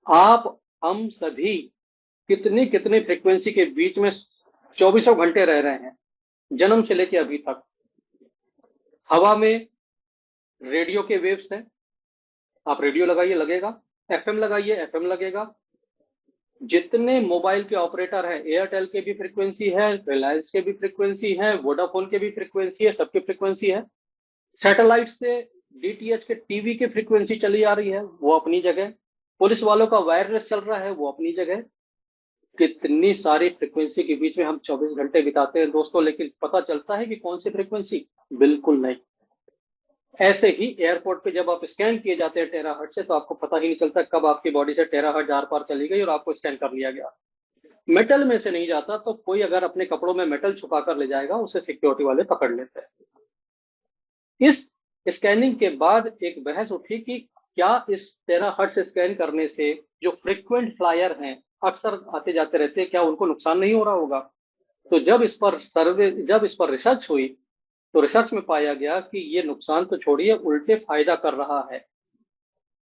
आप हम सभी कितनी कितनी फ्रीक्वेंसी के बीच में चौबीसों घंटे रह रहे हैं, जन्म से लेके अभी तक। हवा में रेडियो के वेव्स हैं, आप रेडियो लगाइए लगेगा, एफएम लगाइए एफएम लगेगा। जितने मोबाइल के ऑपरेटर हैं, एयरटेल के भी फ्रीक्वेंसी है, रिलायंस के भी फ्रीक्वेंसी है, वोडाफोन के भी फ्रीक्वेंसी है, सबके फ्रीक्वेंसी है। सैटेलाइट से डीटीएच के टीवी की फ्रीक्वेंसी चली आ रही है, वो अपनी जगह। पुलिस वालों का वायरलेस चल रहा है, वो अपनी जगह। कितनी सारी फ्रीक्वेंसी के बीच में हम 24 घंटे बिताते हैं दोस्तों, लेकिन पता चलता है कि कौन सी फ्रीक्वेंसी? बिल्कुल नहीं। ऐसे ही एयरपोर्ट पे जब आप स्कैन किए जाते हैं टेराहर्ट्ज से, तो आपको पता ही नहीं चलता कब आपकी बॉडी से टेराहर्ट्ज आर पार चली गई और आपको स्कैन कर लिया गया। मेटल में से नहीं जाता, तो कोई अगर अपने कपड़ों में मेटल छुपा कर ले जाएगा, उसे सिक्योरिटी वाले पकड़ लेते हैं। इस स्कैनिंग के बाद एक बहस उठी कि क्या इस टेराहर्ट्ज स्कैन करने से जो फ्रीक्वेंट फ्लायर हैं, अक्सर आते जाते रहते हैं, क्या उनको नुकसान नहीं हो रहा होगा? तो जब इस पर रिसर्च हुई, तो रिसर्च में पाया गया कि ये नुकसान तो छोड़िए, उल्टे फायदा कर रहा है।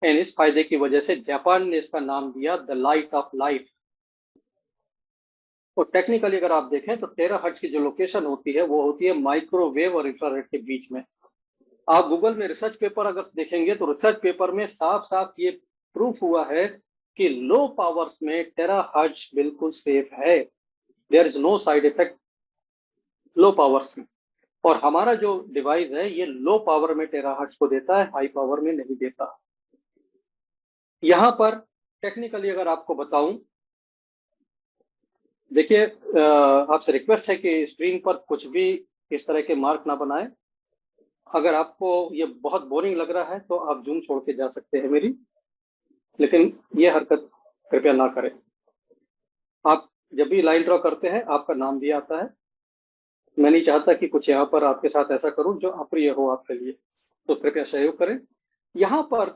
एंड इस फायदे की वजह से जापान ने इसका नाम दिया द लाइट ऑफ लाइफ। तो टेक्निकली अगर आप देखें तो टेराहर्ट्ज की जो लोकेशन होती है वो होती है माइक्रोवेव और इंफ्रारेड के बीच में। आप गूगल में रिसर्च पेपर अगर देखेंगे तो रिसर्च पेपर में साफ साफ ये प्रूफ हुआ है कि लो पावर्स में टेराहर्ट्ज बिल्कुल सेफ है। There is no side effect low powers में। और हमारा जो डिवाइस है ये लो पावर में टेराहर्ट्ज को देता है, हाई पावर में नहीं देता। यहां पर टेक्निकली अगर आपको बताऊं, देखिए आपसे रिक्वेस्ट है कि स्क्रीन पर कुछ भी इस तरह के मार्क ना बनाए। अगर आपको ये बहुत बोरिंग लग रहा है तो आप जूम छोड़ के जा सकते हैं मेरी, लेकिन ये हरकत कृपया ना करें। आप जब भी लाइन ड्रॉ करते हैं आपका नाम भी आता है। मैं नहीं चाहता कि कुछ यहाँ पर आपके साथ ऐसा करूं जो अप्रिय हो आपके लिए, तो कृपया सहयोग करें। यहाँ पर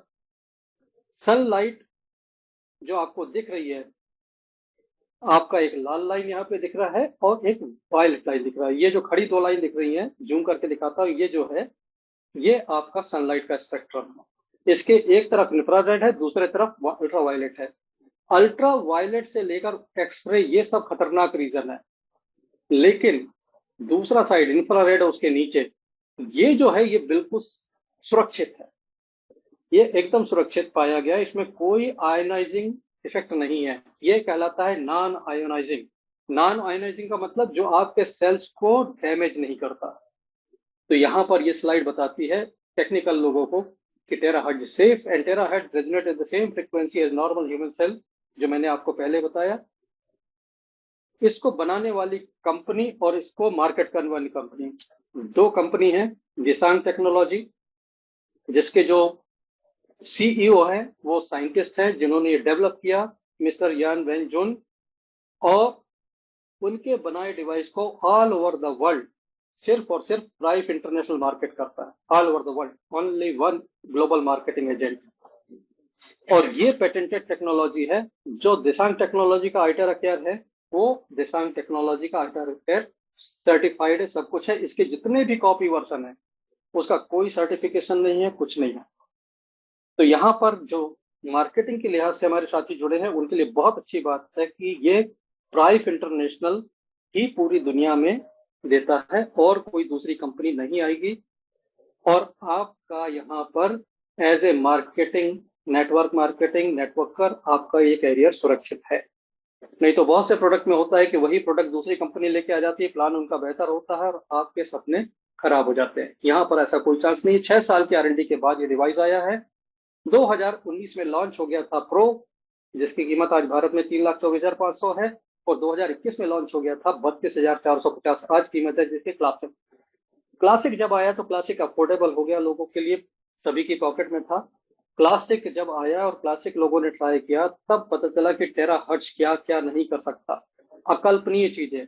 सनलाइट जो आपको दिख रही है, आपका एक लाल लाइन यहाँ पे दिख रहा है और एक वायलेट लाइन दिख रहा है। ये जो खड़ी दो लाइन दिख रही है, जूम करके दिखाता हूँ, ये जो है ये आपका सनलाइट का स्पेक्ट्रम है। इसके एक तरफ इंफ्रारेड है, दूसरे तरफ अल्ट्रा वायलेट है। अल्ट्रा वायलेट से लेकर एक्सरे ये सब खतरनाक रीजन है, लेकिन दूसरा साइड इंफ्रारेड है उसके नीचे, ये जो है ये बिल्कुल सुरक्षित है। ये एकदम सुरक्षित पाया गया, इसमें कोई आयनाइजिंग इफेक्ट नहीं है। ये कहलाता है नॉन आयोनाइजिंग। नॉन आयोनाइजिंग का मतलब जो आपके सेल्स को डैमेज नहीं करता। तो यहां पर ये स्लाइड बताती है टेक्निकल लोगों को कि terahertz safe and terahertz resonate at the same frequency as normal human cell, जो मैंने आपको पहले बताया। इसको बनाने वाली कंपनी और इसको मार्केट करने वाली कंपनी, दो कंपनी है। दिसांग टेक्नोलॉजी, जिसके जो सीईओ है वो साइंटिस्ट हैं जिन्होंने ये डेवलप किया, मिस्टर यान वेन जुन, और उनके बनाए डिवाइस को ऑल ओवर द वर्ल्ड सिर्फ और सिर्फ प्राइफ इंटरनेशनल मार्केट करता है। All over the world, only one global marketing agent. और ये पेटेंटेड टेक्नोलॉजी है। जो दिसांग टेक्नोलॉजी का आइटर केयर है वो दिसांग टेक्नोलॉजी का आइटर केयर सर्टिफाइड है, सब कुछ है। इसके जितने भी कॉपी वर्जन है उसका कोई सर्टिफिकेशन नहीं है, कुछ नहीं है। तो यहाँ पर जो मार्केटिंग के लिहाज से हमारे साथी जुड़े हैं उनके लिए बहुत अच्छी बात है कि ये प्राइफ इंटरनेशनल ही पूरी दुनिया में देता है और कोई दूसरी कंपनी नहीं आएगी। और आपका यहाँ पर एज ए मार्केटिंग नेटवर्कर आपका ये कैरियर सुरक्षित है। नहीं तो बहुत से प्रोडक्ट में होता है कि वही प्रोडक्ट दूसरी कंपनी लेके आ जाती है, प्लान उनका बेहतर होता है और आपके सपने खराब हो जाते हैं। यहाँ पर ऐसा कोई चांस नहीं। 6 साल की R&D के बाद ये डिवाइस आया है। 2019 में लॉन्च हो गया था प्रो, जिसकी कीमत आज भारत में 3,24,500 है, और 2021 में लॉन्च हो गया था 32,450 आज कीमत है जिसकी क्लासिक। क्लासिक जब आया तो क्लासिक अफोर्डेबल हो गया लोगों के लिए, सभी की पॉकेट में था। क्लासिक जब आया और क्लासिक लोगों ने ट्राई किया तब पता चला कि टेराहर्ट्ज क्या क्या नहीं कर सकता। अकल्पनीय चीजें।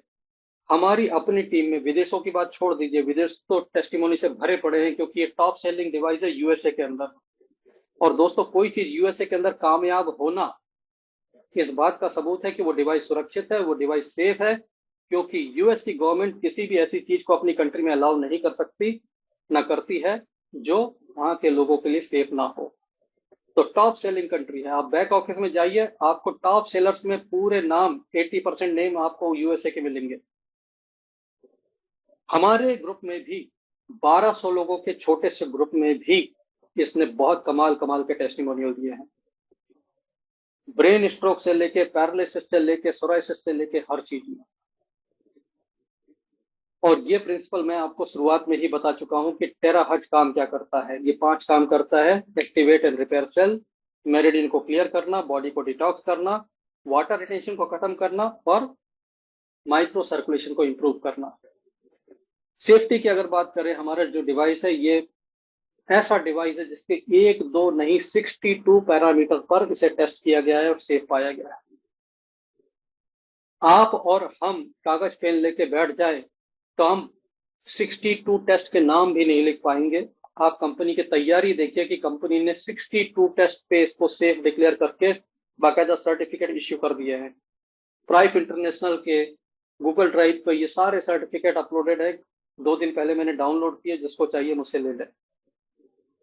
हमारी अपनी टीम में, विदेशों की बात छोड़ दीजिए, विदेश तो टेस्टिमोनी से भरे पड़े हैं क्योंकि ये टॉप सेलिंग डिवाइस है यूएसए के अंदर। और दोस्तों कोई चीज यूएसए के अंदर कामयाब होना इस बात का सबूत है कि वो डिवाइस सुरक्षित है, वो डिवाइस सेफ है, क्योंकि यूएस की गवर्नमेंट किसी भी ऐसी चीज को अपनी कंट्री में अलाउ नहीं कर सकती, ना करती है, जो वहां के लोगों के लिए सेफ ना हो। तो टॉप सेलिंग कंट्री है। आप बैक ऑफिस में जाइए, आपको टॉप सेलर्स में पूरे नाम 80% नेम आपको यूएसए के मिलेंगे। हमारे ग्रुप में भी 1200 लोगों के छोटे से ग्रुप में भी इसने बहुत कमाल कमाल के टेस्टिमोनियल दिए हैं। ब्रेन स्ट्रोक से लेके पैरालिसिस से लेके सोराइसिस से लेके हर चीज में। और ये प्रिंसिपल मैं आपको शुरुआत में ही बता चुका हूं कि टेराहर्ट्ज काम क्या करता है। ये 5 काम करता है: activate and repair cell, meridian को क्लियर करना, बॉडी को डिटॉक्स करना, वाटर रिटेंशन को खत्म करना और माइक्रो सर्कुलेशन को इंप्रूव करना। सेफ्टी की अगर बात करें, हमारा जो डिवाइस है ये ऐसा डिवाइस है जिसके 1 2 नहीं 62 पैरामीटर पर इसे टेस्ट किया गया है और सेफ पाया गया है। आप और हम कागज पेन लेके बैठ जाए तो हम 62 टेस्ट के नाम भी नहीं लिख पाएंगे। आप कंपनी की तैयारी देखिए कि कंपनी ने 62 टेस्ट पे इसको सेफ डिक्लेयर करके बाकायदा सर्टिफिकेट इश्यू कर दिए हैं। प्राइफ इंटरनेशनल के गूगल ड्राइव पर ये सारे सर्टिफिकेट अपलोडेड है। 2 दिन पहले मैंने डाउनलोड किए, जिसको चाहिए मुझसे ले ले।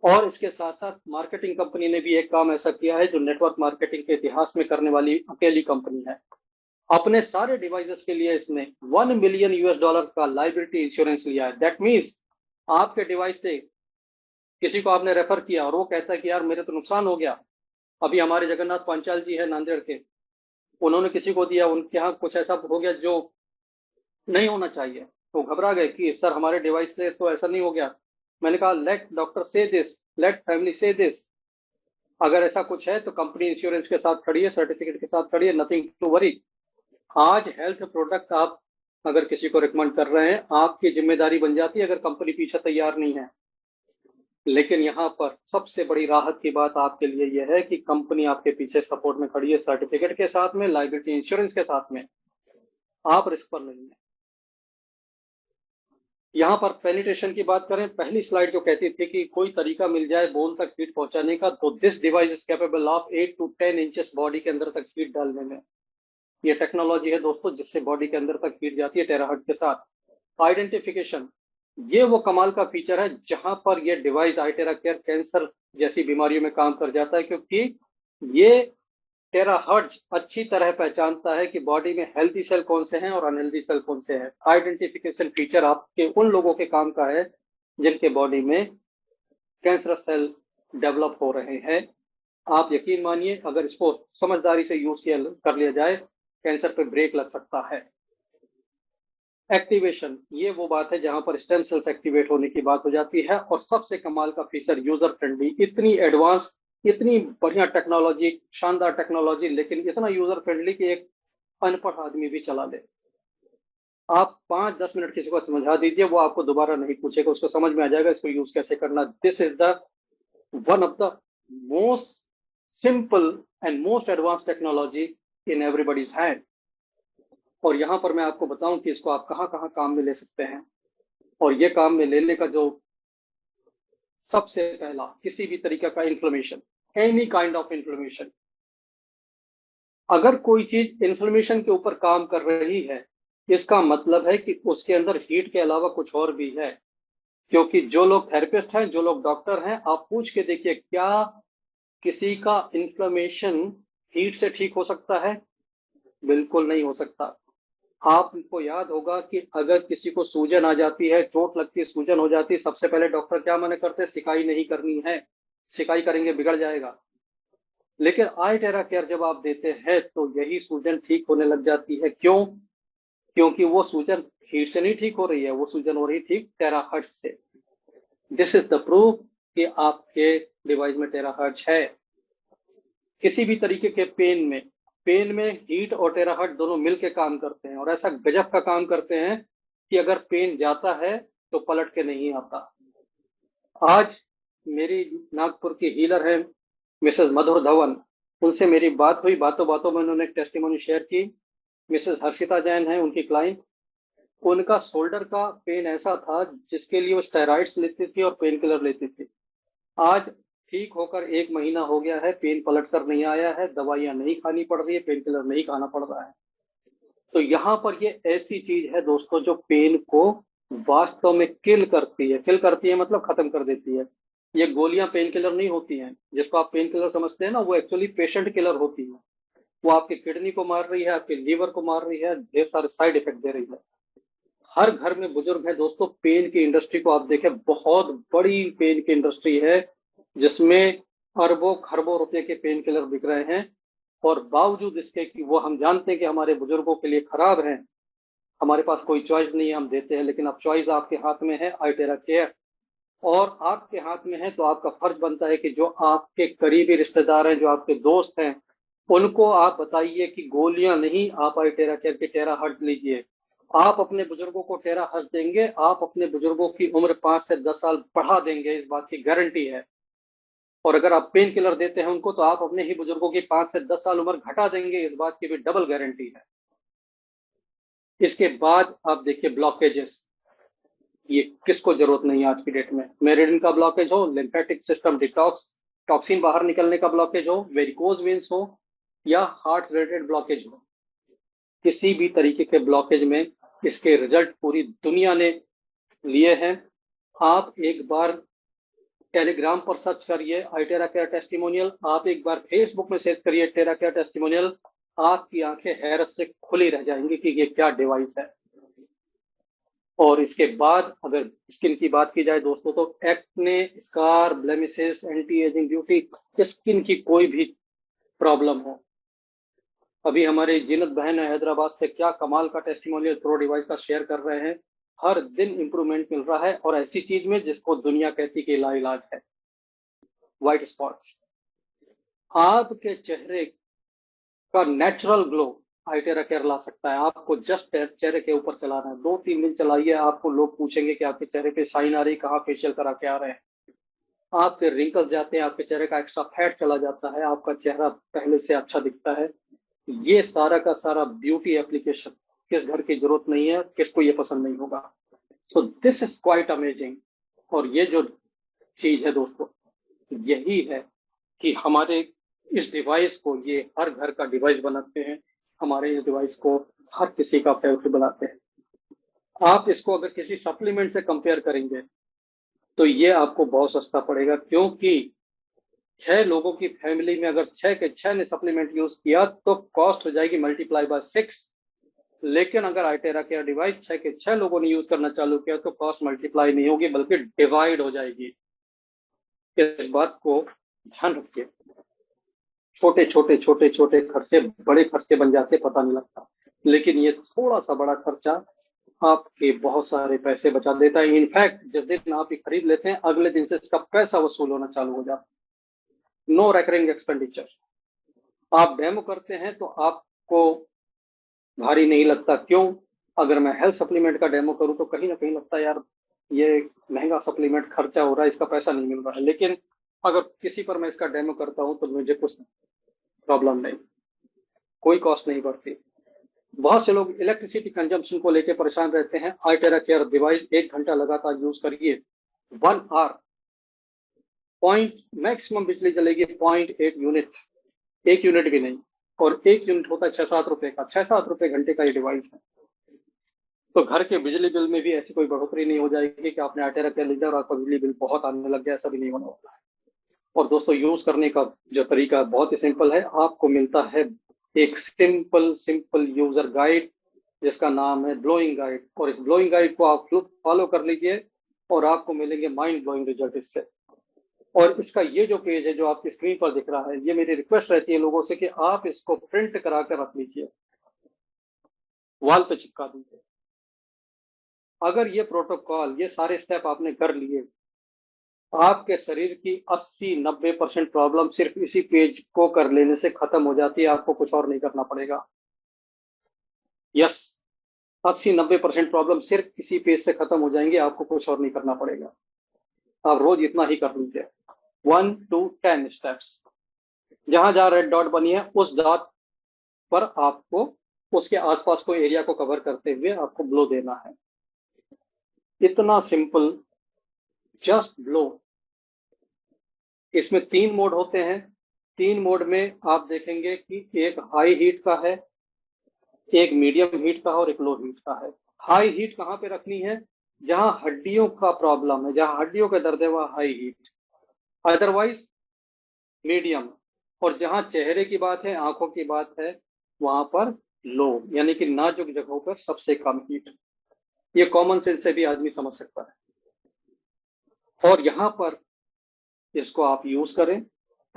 और इसके साथ साथ मार्केटिंग कंपनी ने भी एक काम ऐसा किया है जो नेटवर्क मार्केटिंग के इतिहास में करने वाली अकेली कंपनी है। अपने सारे डिवाइसेस के लिए इसने $1 मिलियन का लाइबिलिटी इंश्योरेंस लिया है। दैट मीन्स आपके डिवाइस से किसी को आपने रेफर किया और वो कहता है कि यार मेरे तो नुकसान हो गया। अभी हमारे जगन्नाथ पांचाल जी है नांदेड़ के, उन्होंने किसी को दिया, उनके यहाँ कुछ ऐसा हो गया जो नहीं होना चाहिए, तो घबरा गए कि सर हमारे डिवाइस से तो ऐसा नहीं हो गया। मैंने कहा लेट डॉक्टर से दिस, लेट फैमिली से दिस। अगर ऐसा कुछ है तो कंपनी इंश्योरेंस के साथ खड़ी है, सर्टिफिकेट के साथ खड़ी है, नथिंग टू वरी। आज हेल्थ प्रोडक्ट आप अगर किसी को रिकमेंड कर रहे हैं, आपकी जिम्मेदारी बन जाती है अगर कंपनी पीछे तैयार नहीं है। लेकिन यहाँ पर सबसे बड़ी राहत की बात आपके लिए यह है कि कंपनी आपके पीछे सपोर्ट में खड़ी है, सर्टिफिकेट के साथ में, लाइबिलिटी इंश्योरेंस के साथ में। आप रिस्क पर नहीं है। यहाँ पर पेनिट्रेशन की बात करें, पहली स्लाइड जो कहती थी कि कोई तरीका मिल जाए बोन तक हीट पहुंचाने का, तो this device is capable of 8 to 10 inches body के अंदर तक हीट डालने में। ये टेक्नोलॉजी है दोस्तों जिससे बॉडी के अंदर तक हीट जाती है टेराहर्ट्ज के साथ। आइडेंटिफिकेशन, ये वो कमाल का फीचर है जहां पर ये डिवाइस आइटेरा केयर कैंसर जैसी बीमारियों में काम कर जाता है, क्योंकि ये टेराहर्ट्ज अच्छी तरह पहचानता है कि बॉडी में हेल्थी सेल कौन से हैं और अनहेल्थी सेल कौन से हैं। आइडेंटिफिकेशन फीचर आपके उन लोगों के काम का है जिनके बॉडी में कैंसर सेल डेवलप हो रहे हैं। आप यकीन मानिए अगर इसको समझदारी से यूज कर लिया जाए, कैंसर पे ब्रेक लग सकता है। एक्टिवेशन, ये वो बात है जहां पर स्टेम सेल्स एक्टिवेट होने की बात हो जाती है। और सबसे कमाल का फीचर यूजर फ्रेंडली, इतनी एडवांस, इतनी बढ़िया टेक्नोलॉजी, शानदार टेक्नोलॉजी, लेकिन इतना यूजर फ्रेंडली कि एक अनपढ़ आदमी भी चला ले। आप 5-10 मिनट किसी को समझा दीजिए, वो आपको दोबारा नहीं पूछेगा, उसको समझ में आ जाएगा इसको यूज कैसे करना। This is the one of the most simple and most advance technology in everybody's hand. और यहाँ पर मैं आपको बताऊं कि इसको आप कहाँ कहाँ काम में ले सकते हैं। और ये काम में लेने का जो सबसे पहला, किसी भी तरीके का inflammation, any kind of inflammation. अगर कोई चीज इन्फ्लेमेशन के ऊपर काम कर रही है, इसका मतलब है कि उसके अंदर हीट के अलावा कुछ और भी है। क्योंकि जो लोग थेरेपिस्ट हैं, जो लोग डॉक्टर हैं, आप पूछ के देखिए क्या किसी का इन्फ्लेमेशन हीट से ठीक हो सकता है? बिल्कुल नहीं हो सकता। आपको याद होगा कि अगर किसी को सूजन आ जाती है, चोट लगती है, सूजन हो जाती है, सबसे पहले डॉक्टर क्या मना करते हैं? सिकाई नहीं करनी है, सिकाई करेंगे बिगड़ जाएगा। लेकिन आई टेरा केयर जब आप देते हैं तो यही सूजन ठीक होने लग जाती है। क्यों? क्योंकि वो सूजन हीट से नहीं ठीक हो रही है, वो सूजन हो रही ठीक टेराहर्ट्ज से। दिस इज द प्रूफ कि आपके डिवाइस में टेराहर्ट्ज है। किसी भी तरीके के पेन में हीट और टेराहर्ट्ज दोनों मिलकर काम करते हैं, और ऐसा गजब का काम करते हैं कि अगर पेन जाता है तो पलट के नहीं आता। आज मेरी नागपुर की हीलर है मिसेस मधुर धवन, उनसे मेरी बात हुई, बातों बातों में उन्होंने टेस्टिमोनी शेयर की। मिसेस हर्षिता जैन है उनकी क्लाइंट। उनका शोल्डर का पेन ऐसा था जिसके लिए वो स्टेरॉइड्स लेती थी और पेन किलर लेती थी। आज ठीक होकर 1 महीना हो गया है, पेन पलट कर नहीं आया है, दवाइयां नहीं खानी पड़ रही है, पेन किलर नहीं खाना पड़ रहा है। तो यहाँ पर ये ऐसी चीज है दोस्तों जो पेन को वास्तव में किल करती है। किल करती है मतलब खत्म कर देती है। ये गोलियां पेन किलर नहीं होती हैं, जिसको आप पेन किलर समझते हैं ना, वो एक्चुअली पेशेंट किलर होती है। वो आपकी किडनी को मार रही है, आपके लीवर को मार रही है, ढेर सारे साइड इफेक्ट दे रही है। हर घर में बुजुर्ग है दोस्तों। पेन की इंडस्ट्री को आप देखें, बहुत बड़ी पेन की इंडस्ट्री है जिसमें अरबों खरबों रुपए के पेन किलर बिक रहे हैं। और बावजूद इसके कि वो हम जानते हैं कि हमारे बुजुर्गों के लिए खराब है, हमारे पास कोई चॉइस नहीं है, हम देते हैं। लेकिन अब चॉइस आपके हाथ में है, आई टेरा केयर, और आपके हाथ में है तो आपका फर्ज बनता है कि जो आपके करीबी रिश्तेदार हैं, जो आपके दोस्त हैं, उनको आप बताइए कि गोलियां नहीं, आप आई टेरा केयर के टेरा हर्ट लीजिए। आप अपने बुजुर्गों को टेरा हर्ट देंगे, आप अपने बुजुर्गों की उम्र 5 से 10 साल बढ़ा देंगे, इस बात की गारंटी है। और अगर आप पेन किलर देते हैं उनको, तो आप अपने ही बुजुर्गों की 5 से 10 साल उम्र घटा देंगे, इस बात की भी डबल गारंटी है। इसके बाद आप देखिए ब्लॉकेजेस, ये किसको जरूरत नहीं है आज की डेट में। मेरिडियन का ब्लॉकेज हो, लिम्फेटिक सिस्टम डिटॉक्स, टॉक्सिन बाहर निकलने का ब्लॉकेज हो, वेरिकोज वेन्स हो, या हार्ट रिलेटेड ब्लॉकेज हो, किसी भी तरीके के ब्लॉकेज में इसके रिजल्ट पूरी दुनिया ने लिए हैं। आप एक बार टेलीग्राम पर सर्च करिए आई टेरा केयर टेस्टिमोनियल, आप एक बार फेसबुक में सर्च करिए टेरा केयर टेस्टिमोनियल, आपकी आंखें हैरत से खुली रह जाएंगी कि ये क्या डिवाइस है। और इसके बाद अगर स्किन की बात की जाए दोस्तों, तो acne, scar, blemishes, anti ageing beauty, skin की कोई भी प्रॉब्लम हो, अभी हमारे जीनत बहन है हैदराबाद से, क्या कमाल का टेस्टिमोनियल प्रो डिवाइस का शेयर कर रहे हैं। हर दिन इंप्रूवमेंट मिल रहा है, और ऐसी चीज में जिसको दुनिया कहती कि लाइलाज है। व्हाइट स्पॉट्स, आपके चेहरे का नेचुरल ग्लो आई टेरा केयर ला सकता है। आपको जस्ट चेहरे के ऊपर चलाना है, 2-3 दिन चलाइए, आपको लोग पूछेंगे कि आपके चेहरे पे साइन आ रही, कहाँ फेशियल करा के आ रहे हैं। आपके रिंकल्स जाते हैं, आपके चेहरे का एक्स्ट्रा फैट चला जाता है, आपका चेहरा पहले से अच्छा दिखता है। ये सारा का सारा ब्यूटी एप्लीकेशन, किस घर की जरूरत नहीं है, किसको ये पसंद नहीं होगा। So this is quite amazing. और ये जो चीज है दोस्तों, यही है कि हमारे इस डिवाइस को ये हर घर का डिवाइस बनाते हैं, हमारे इस डिवाइस को हर किसी का फेवरेट बनाते हैं। आप इसको अगर किसी सप्लीमेंट से कंपेयर करेंगे तो ये आपको बहुत सस्ता पड़ेगा, क्योंकि 6 लोगों की फैमिली में अगर 6 के 6 ने सप्लीमेंट यूज किया तो कॉस्ट हो जाएगी मल्टीप्लाई बाय 6। लेकिन अगर आई टेरा केयर डिवाइस 6 के 6 लोगों ने यूज करना चालू किया तो कॉस्ट मल्टीप्लाई नहीं होगी, बल्कि डिवाइड हो जाएगी। इस बात को ध्यान रखिए। छोटे छोटे छोटे छोटे खर्चे बड़े खर्चे बन जाते, पता नहीं लगता। लेकिन ये थोड़ा सा बड़ा खर्चा आपके बहुत सारे पैसे बचा देता है। इनफैक्ट जिस दिन आप ये खरीद लेते हैं, अगले दिन से इसका पैसा वसूल होना चालू हो जाता है। No recurring expenditure. आप डेमो करते हैं तो आपको भारी नहीं लगता। क्यों? अगर मैं हेल्थ सप्लीमेंट का डेमो करूं तो कहीं ना कहीं लगता है यार ये महंगा सप्लीमेंट खर्चा हो रहा है, इसका पैसा नहीं मिल रहा है। लेकिन अगर किसी पर मैं इसका डेमो करता हूं तो मुझे कुछ प्रॉब्लम नहीं, कोई कॉस्ट नहीं बढ़ती। बहुत से लोग इलेक्ट्रिसिटी कंजम्पशन को लेकर परेशान रहते हैं। आई टेरा केयर डिवाइस 1 घंटा लगातार यूज करिए, 1 आवर, पॉइंट मैक्सिमम बिजली चलेगी 0.8 यूनिट, 1 यूनिट भी नहीं। और 1 यूनिट होता है 6-7 रुपए का, 6-7 रुपए घंटे का ये डिवाइस है। तो घर के बिजली बिल में भी ऐसी कोई बढ़ोतरी नहीं हो जाएगी कि आपने आटे रख लिया और आपका बिजली बिल बहुत आने लग गया, ऐसा भी नहीं होने वाला है। और दोस्तों यूज करने का जो तरीका बहुत ही सिंपल है। आपको मिलता है एक सिंपल यूजर गाइड जिसका नाम है ब्लोइंग गाइड, और इस ब्लोइंग गाइड को आप फॉलो कर लीजिए और आपको मिलेंगे माइंड ब्लोइंग रिजल्ट इससे। और इसका ये जो पेज है जो आपकी स्क्रीन पर दिख रहा है, ये मेरी रिक्वेस्ट रहती है लोगों से कि आप इसको प्रिंट करा कर रख लीजिए, वॉल पे चिपका दीजिए। अगर ये प्रोटोकॉल, ये सारे स्टेप आपने कर लिए, आपके शरीर की 80-90% प्रॉब्लम सिर्फ इसी पेज को कर लेने से खत्म हो जाती है। आपको कुछ और नहीं करना पड़ेगा। यस, 80-90% प्रॉब्लम सिर्फ इसी पेज से खत्म हो जाएंगे, आपको कुछ और नहीं करना पड़ेगा। आप रोज इतना ही कर लीजिए, 1 to 10 स्टेप्स। जहां जहां रेड डॉट बनी है उस डॉट पर आपको उसके आसपास को एरिया को कवर करते हुए आपको ब्लो देना है। इतना सिंपल, जस्ट ब्लो। इसमें 3 मोड होते हैं। 3 मोड में आप देखेंगे कि एक हाई हीट का है, एक मीडियम हीट का है और एक लो हीट का है। हाई हीट कहाँ पे रखनी है? जहां हड्डियों का प्रॉब्लम है, जहां हड्डियों का दर्द है वह हाई हीट, अदरवाइज मीडियम। और जहां चेहरे की बात है, आंखों की बात है, वहां पर लो, यानी कि नाजुक जगहों पर सबसे कम हीट। ये कॉमन सेंस से भी आदमी समझ सकता है। और यहां पर इसको आप यूज करें।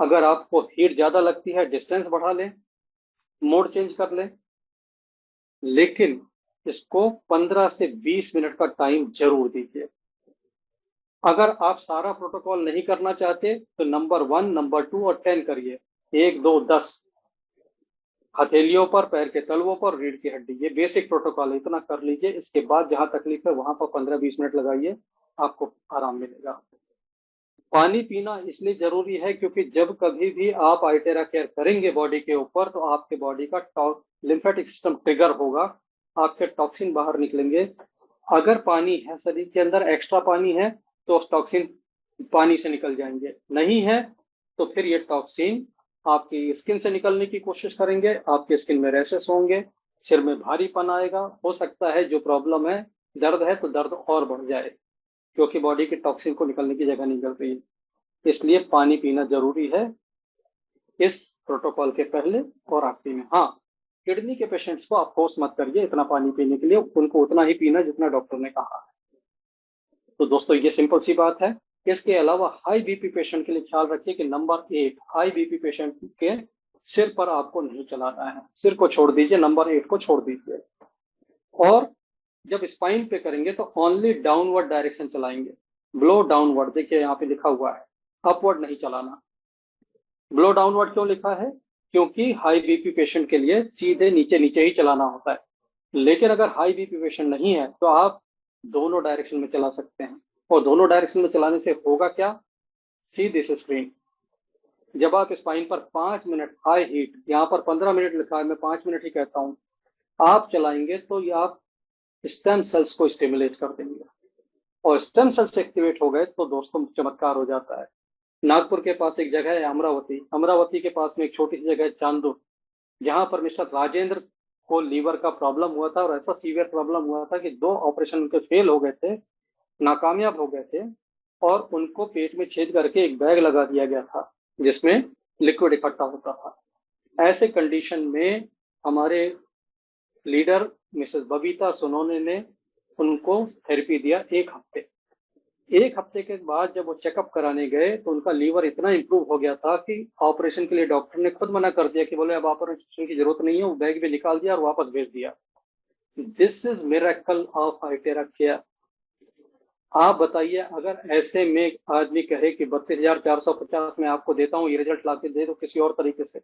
अगर आपको हीट ज्यादा लगती है, डिस्टेंस बढ़ा लें, मोड चेंज कर लें, लेकिन इसको 15 से 20 मिनट का टाइम जरूर दीजिए। अगर आप सारा प्रोटोकॉल नहीं करना चाहते तो नंबर 1, नंबर 2 और 10 करिए। 1, 2, 10 हथेलियों पर, पैर के तलवों पर, रीढ़ की हड्डी, ये बेसिक प्रोटोकॉल है, इतना कर लीजिए। इसके बाद जहां तकलीफ है वहां पर 15-20 मिनट लगाइए, आपको आराम मिलेगा। पानी पीना इसलिए जरूरी है क्योंकि जब कभी भी आप आइटेरा केयर करेंगे बॉडी के ऊपर, तो आपके बॉडी का लिम्फेटिक सिस्टम ट्रिगर होगा, आपके टॉक्सिन बाहर निकलेंगे। अगर पानी है शरीर के अंदर, एक्स्ट्रा पानी है, तो टॉक्सिन पानी से निकल जाएंगे। नहीं है तो फिर ये टॉक्सिन आपकी स्किन से निकलने की कोशिश करेंगे, आपके स्किन में रैशेस होंगे, सिर में भारीपन आएगा, हो सकता है जो प्रॉब्लम है, दर्द है तो दर्द और बढ़ जाए, क्योंकि बॉडी के टॉक्सिन को निकलने की जगह नहीं मिल रही है। इसलिए पानी पीना जरूरी है इस प्रोटोकॉल के पहले और आखिरी में। हाँ, किडनी के पेशेंट्स को आप फोर्स मत करिए इतना पानी पीने के लिए, उनको उतना ही पीना जितना डॉक्टर ने कहा है। तो दोस्तों ये सिंपल सी बात है। इसके अलावा हाई बीपी पेशेंट के लिए ख्याल रखिए कि नंबर 1, हाई बीपी पेशेंट के सिर पर आपको नहीं चलाना है, सिर को छोड़ दीजिए, नंबर 8 को छोड़ दीजिए। और जब स्पाइन पे करेंगे तो ओनली डाउनवर्ड डायरेक्शन चलाएंगे, ब्लो डाउनवर्ड। देखिए यहाँ पे लिखा हुआ है, अपवर्ड नहीं चलाना। ब्लो डाउनवर्ड क्यों लिखा है? क्योंकि हाई बीपी पेशेंट के लिए सीधे नीचे नीचे ही चलाना होता है। लेकिन अगर हाई बीपी पेशेंट नहीं है तो आप दोनों डायरेक्शन में चला सकते हैं। और दोनों डायरेक्शन में चलाने से होगा क्या? See this screen. जब आप स्पाइन पर 5 मिनट हाई हीट, यहाँ पर 15 मिनट लिखा है, मैं 5 मिनट ही कहता हूँ, आप चलाएंगे तो ये आप स्टेम सेल्स को स्टिमुलेट कर देंगे। और स्टेम सेल्स एक्टिवेट हो गए तो दोस्तों चमत्कार हो जाता है। नागपुर के पास एक जगह है अमरावती, अमरावती के पास में एक छोटी सी जगह है चांदुर, जहां पर मिस्टर राजेंद्र को लीवर का प्रॉब्लम हुआ था। और ऐसा सीवियर प्रॉब्लम हुआ था कि 2 ऑपरेशन उनके फेल हो गए थे, नाकामयाब हो गए थे, और उनको पेट में छेद करके एक बैग लगा दिया गया था जिसमें लिक्विड इकट्ठा होता था। ऐसे कंडीशन में हमारे लीडर मिसेस बबीता सोनोने ने उनको थेरेपी दिया 1 हफ्ते। 1 हफ्ते के बाद जब वो चेकअप कराने गए तो उनका लीवर इतना इंप्रूव हो गया था कि ऑपरेशन के लिए डॉक्टर ने खुद मना कर दिया कि बोले अब ऑपरेशन की जरूरत नहीं है। वो बैग भी निकाल दिया और वापस भेज दिया। This is miracle of Itera care. आप बताइए, अगर ऐसे में आदमी कहे कि 32,450 में आपको देता हूँ, ये रिजल्ट ला के दे दो किसी और तरीके से,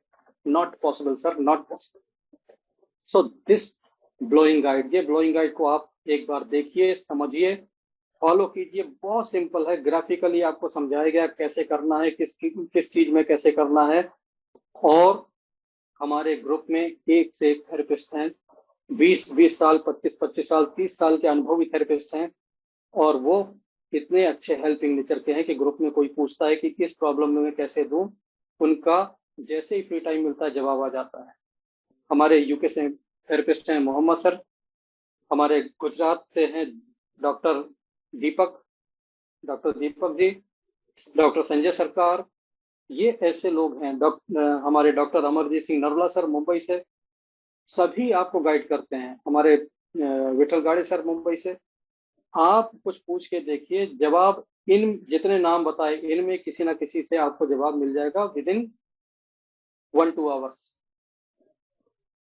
not possible sir, not possible. So this blowing guide, ये ब्लोइंग गाइड को आप एक बार देखिए, समझिए, फॉलो कीजिए। बहुत सिंपल है, ग्राफिकली आपको समझाया गया कैसे करना है, किस चीज में कैसे करना है। और हमारे ग्रुप में एक से एक थेरेपिस्ट हैं, 20-20 साल, 25-25 साल, 30 साल के अनुभवी थेरेपिस्ट हैं, और वो इतने अच्छे हेल्पिंग नेचर के हैं कि ग्रुप में कोई पूछता है कि इस प्रॉब्लम में मैं कैसे दूं, उनका जैसे ही फ्री टाइम मिलता है जवाब आ जाता है। हमारे यूके से थेरेपिस्ट हैं मोहम्मद सर, हमारे गुजरात से हैं डॉक्टर दीपक डॉक्टर दीपक जी, डॉक्टर संजय सरकार, ये ऐसे लोग हैं। हमारे डॉक्टर अमरजीत सिंह नरला सर मुंबई से, सभी आपको गाइड करते हैं। हमारे विठल गाड़े सर मुंबई से। आप कुछ पूछ के देखिए, जवाब इन जितने नाम बताए इनमें किसी ना किसी से आपको जवाब मिल जाएगा विद इन 1-2 आवर्स।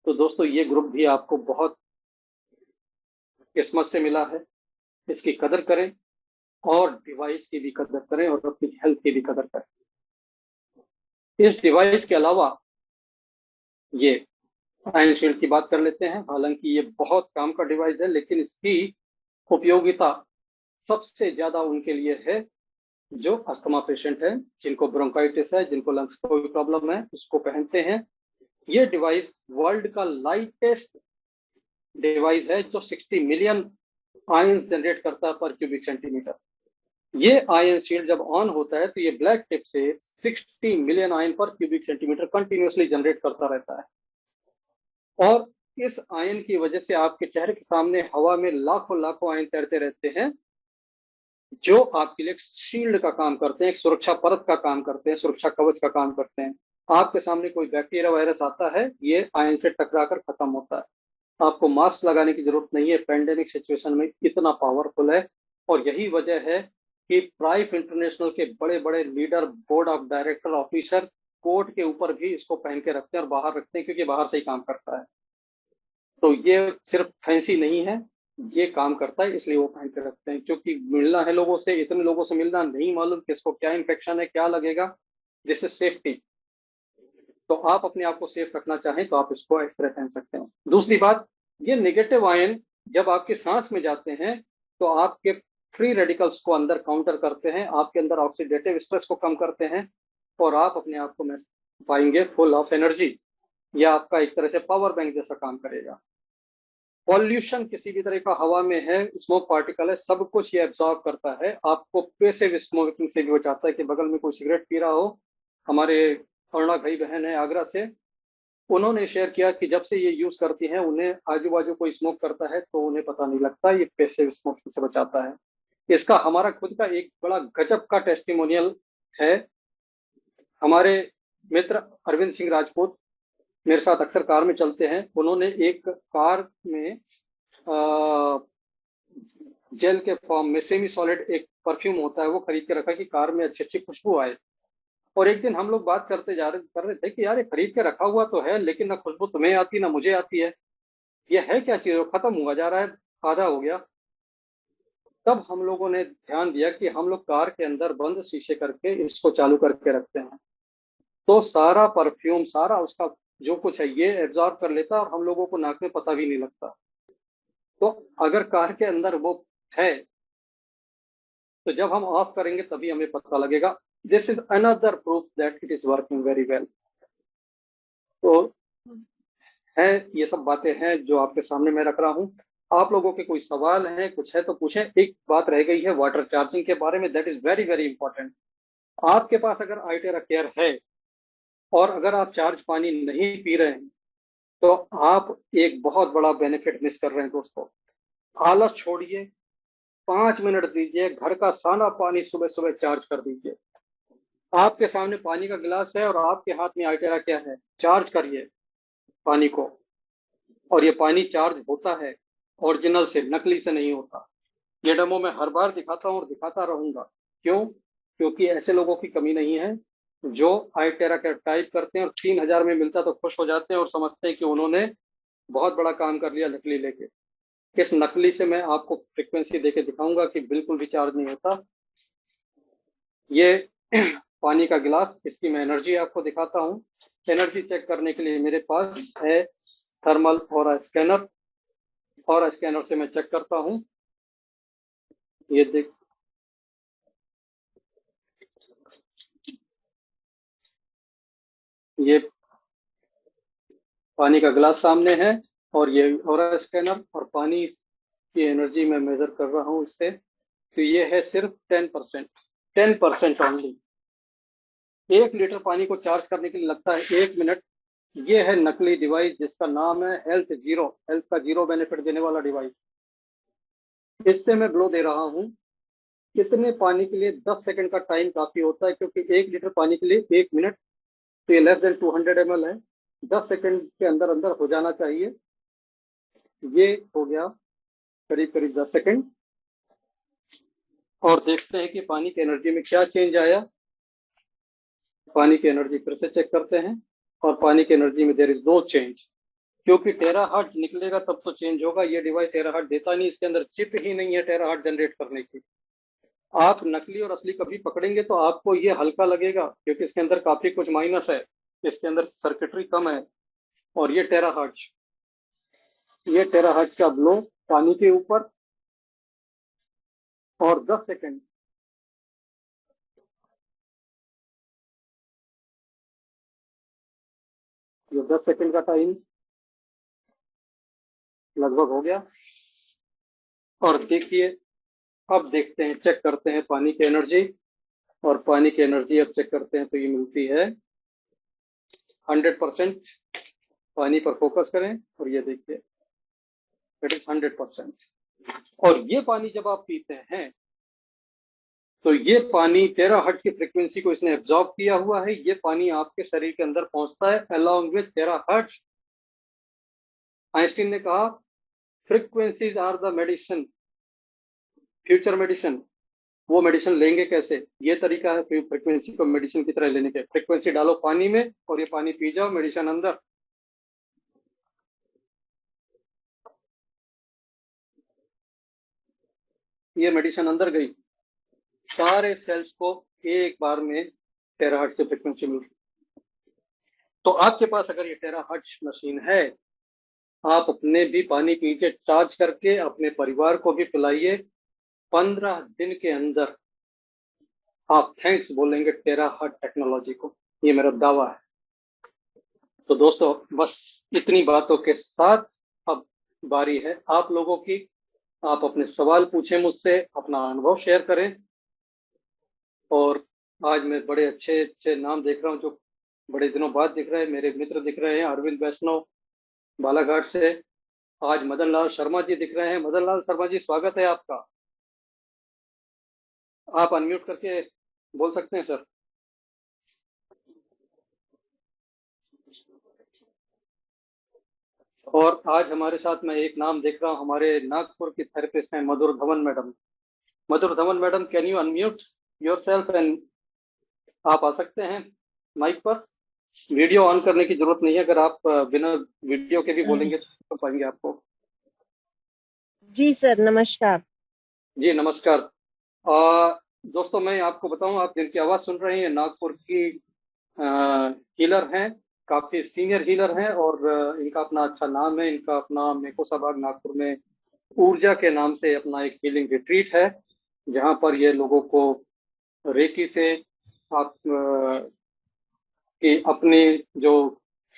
तो दोस्तों ये ग्रुप भी आपको बहुत किस्मत से मिला है, इसकी कदर करें और डिवाइस की भी कदर करें और अपनी हेल्थ की भी कदर करें। इस डिवाइस के अलावा ये आयन शील्ड की बात कर लेते हैं। हालांकि ये बहुत काम का डिवाइस है, लेकिन इसकी उपयोगिता सबसे ज्यादा उनके लिए है जो अस्थमा पेशेंट है, जिनको ब्रोंकाइटिस है, जिनको लंग्स को भी प्रॉब्लम है, उसको पहनते हैं। ये डिवाइस वर्ल्ड का लाइटेस्ट डिवाइस है जो 60 मिलियन आयन जनरेट करता है पर क्यूबिक सेंटीमीटर। ये आयन शील्ड जब ऑन होता है तो ये ब्लैक टिप से 60 मिलियन आयन पर क्यूबिक सेंटीमीटर कंटिन्यूअसली जनरेट करता रहता है। और इस आयन की वजह से आपके चेहरे के सामने हवा में लाखों लाखों आयन तैरते रहते हैं, जो आपके लिए शील्ड का काम करते हैं, एक सुरक्षा परत का काम करते हैं, सुरक्षा कवच का काम करते हैं। आपके सामने कोई बैक्टीरिया वायरस आता है, ये आयन से टकरा कर खत्म होता है। आपको मास्क लगाने की जरूरत नहीं है, पेंडेमिक सिचुएशन में इतना पावरफुल है। और यही वजह है कि प्राइफ इंटरनेशनल के बड़े बड़े leader, board of director, officer court के ऊपर भी इसको पहन के रखते हैं और बाहर रखते हैं, क्योंकि बाहर से ही काम करता है। तो ये सिर्फ फैंसी नहीं है, ये काम करता है, इसलिए वो पहन के रखते हैं। क्योंकि मिलना है लोगों से, इतने लोगों से मिलना, नहीं मालूम किसको क्या इन्फेक्शन है, क्या लगेगा। This is safety. तो आप अपने आप को सेफ रखना चाहें तो आप इसको इस तरह पहन सकते हैं। दूसरी बात, ये नेगेटिव आयन जब आपके सांस में जाते हैं तो आपके फ्री रेडिकल्स को अंदर काउंटर करते हैं, आपके अंदर ऑक्सीडेटिव स्ट्रेस को कम करते हैं, और आप अपने आप को पाएंगे फुल ऑफ एनर्जी। यह आपका एक तरह से पावर बैंक जैसा काम करेगा। पॉल्यूशन किसी भी तरह का हवा में है, स्मोक पार्टिकल है, सब कुछ ये एब्जॉर्ब करता है। आपको पैसिव स्मोकिंग से भी बचाता है कि बगल में कोई सिगरेट पी रहा हो। हमारे अरुणा भाई बहन है आगरा से, उन्होंने शेयर किया कि जब से ये यूज करती हैं, उन्हें आजू बाजू कोई स्मोक करता है तो उन्हें पता नहीं लगता, ये पैसिव स्मोकिंग से बचाता है। इसका हमारा खुद का एक बड़ा गजब का टेस्टिमोनियल है। हमारे मित्र अरविंद सिंह राजपूत मेरे साथ अक्सर कार में चलते हैं। उन्होंने एक कार में जेल के फॉर्म में सेमी सॉलिड एक परफ्यूम होता है, वो खरीद के रखा कि कार में अच्छी अच्छी खुशबू आए। और एक दिन हम लोग बात कर रहे थे कि यार ये खरीद के रखा हुआ तो है, लेकिन ना खुशबू तुम्हें आती ना मुझे आती है, ये है क्या चीज, खत्म हुआ जा रहा है, आधा हो गया। तब हम लोगों ने ध्यान दिया कि हम लोग कार के अंदर बंद शीशे करके इसको चालू करके रखते हैं, तो सारा परफ्यूम, सारा उसका जो कुछ है ये एब्जॉर्ब कर लेता है और हम लोगों को नाक में पता भी नहीं लगता। तो अगर कार के अंदर वो है तो जब हम ऑफ करेंगे तभी हमें पता लगेगा। This is another proof that it is working very well. तो है, ये सब बातें हैं जो आपके सामने मैं रख रहा हूँ। आप लोगों के कोई सवाल हैं, कुछ है तो पूछें। एक बात रह गई है वाटर चार्जिंग के बारे में, that is very very important. आपके पास अगर आइटेरा केयर है और अगर आप चार्ज पानी नहीं पी रहे हैं तो आप एक बहुत बड़ा बेनिफिट मिस कर रहे हैं दोस्तों। आलस छोड़िए, 5 मिनट दीजिए, घर का सारा पानी सुबह सुबह चार्ज कर दीजिए। आपके सामने पानी का गिलास है और आपके हाथ में आइटेरा क्या है, चार्ज करिए पानी को। और ये पानी चार्ज होता है ओरिजिनल से, नकली से नहीं होता। ये डेमो मैं हर बार दिखाता हूँ और दिखाता रहूंगा। क्यों? क्योंकि ऐसे लोगों की कमी नहीं है जो आइटेरा का टाइप करते हैं और 3,000 में मिलता तो खुश हो जाते हैं और समझते हैं कि उन्होंने बहुत बड़ा काम कर लिया नकली लेके। इस नकली से मैं आपको फ्रीक्वेंसी देके दिखाऊंगा कि बिल्कुल भी चार्ज नहीं होता। ये पानी का गिलास, इसकी मैं एनर्जी आपको दिखाता हूँ। एनर्जी चेक करने के लिए मेरे पास है थर्मल और स्कैनर, और स्कैनर से मैं चेक करता हूँ। ये देख, ये पानी का गिलास सामने है और ये और स्कैनर, और पानी की एनर्जी मैं मेजर कर रहा हूँ इससे। तो ये है सिर्फ 10%, 10% ओनली। 1 लीटर पानी को चार्ज करने के लिए लगता है 1 मिनट। ये है नकली डिवाइस जिसका नाम है हेल्थ जीरो, हेल्थ का जीरो बेनिफिट देने वाला डिवाइस। इससे मैं ग्लो दे रहा हूँ। कितने पानी के लिए 10 सेकंड का टाइम काफी होता है, क्योंकि 1 लीटर पानी के लिए 1 मिनट, तो ये लेस देन 200 ml है। 10 सेकंड के अंदर अंदर हो जाना चाहिए। ये हो गया करीब करीब 10 सेकंड। और देखते हैं कि पानी की एनर्जी में क्या चेंज आया। पानी की एनर्जी फिर से चेक करते हैं, और पानी की एनर्जी में देर इज नो चेंज, क्योंकि टेराहर्ट्ज निकलेगा तब तो चेंज होगा। ये डिवाइस टेराहर्ट्ज देता नहीं, इसके अंदर चिप ही नहीं है टेराहर्ट्ज जनरेट करने की। आप नकली और असली कभी पकड़ेंगे तो आपको ये हल्का लगेगा, क्योंकि इसके अंदर काफी कुछ माइनस है, इसके अंदर सर्किटरी कम है। और ये टेराहर्ट्ज का ब्लो पानी के ऊपर, और 10 सेकंड। ये 10 सेकंड का टाइम लगभग हो गया। और देखिए, अब देखते हैं, चेक करते हैं पानी की एनर्जी। और पानी की एनर्जी अब चेक करते हैं तो ये मिलती है 100%। पानी पर फोकस करें और ये देखिए, इट इज 100%। और ये पानी जब आप पीते हैं तो ये पानी टेराहर्ट्ज की फ्रीक्वेंसी को इसने एब्जॉर्ब किया हुआ है। ये पानी आपके शरीर के अंदर पहुंचता है अलोंग विद टेराहर्ट्ज। आइंस्टीन ने कहा, frequencies are the medicine, future medicine. वो मेडिसिन लेंगे कैसे? ये तरीका है फ्रीक्वेंसी को मेडिसिन की तरह लेने के। फ्रीक्वेंसी डालो पानी में और ये पानी पी जाओ, मेडिसिन अंदर। ये मेडिसिन अंदर गई, सारे सेल्स को एक बार में टेराहर्ट्ज की फ्रीक्वेंसी मिल। तो आपके पास अगर ये टेराहर्ट्ज मशीन है, आप अपने भी पानी पीजिए चार्ज करके, अपने परिवार को भी पिलाइए। 15 दिन के अंदर आप थैंक्स बोलेंगे टेराहर्ट्ज टेक्नोलॉजी को, ये मेरा दावा है। तो दोस्तों, बस इतनी बातों के साथ अब बारी है आप लोगों की। आप अपने सवाल पूछें मुझसे, अपना अनुभव शेयर करें। और आज मैं बड़े अच्छे अच्छे नाम देख रहा हूँ जो बड़े दिनों बाद दिख रहे हैं। मेरे मित्र दिख रहे हैं, अरविंद वैष्णव बालाघाट से। आज मदन लाल शर्मा जी दिख रहे हैं। मदन लाल शर्मा जी, स्वागत है आपका। आप अनम्यूट करके बोल सकते हैं सर। और आज हमारे साथ मैं एक नाम देख रहा हूँ, हमारे नागपुर की थेरेपिस्ट हैं Madhur Dhawan madam. Madhur Dhawan madam, can you unmute yourself and आप आ सकते हैं माइक पर। वीडियो ऑन करने की जरूरत नहीं है, अगर आप बिना वीडियो के भी बोलेंगे तो पाएंगे आपको। जी सर, नमस्कार। जी नमस्कार। दोस्तों, मैं आपको बताऊं, आप जिनकी आवाज सुन रहे हैं नागपुर की हीलर हैं, काफी सीनियर हीलर हैं। और इनका अपना अच्छा नाम है। इनका अपना मेकोसा बाग नागपुर में ऊर्जा के नाम से अपना एक हीलिंग रिट्रीट है, जहां पर ये लोगों को रेकी से आप कि अपनी जो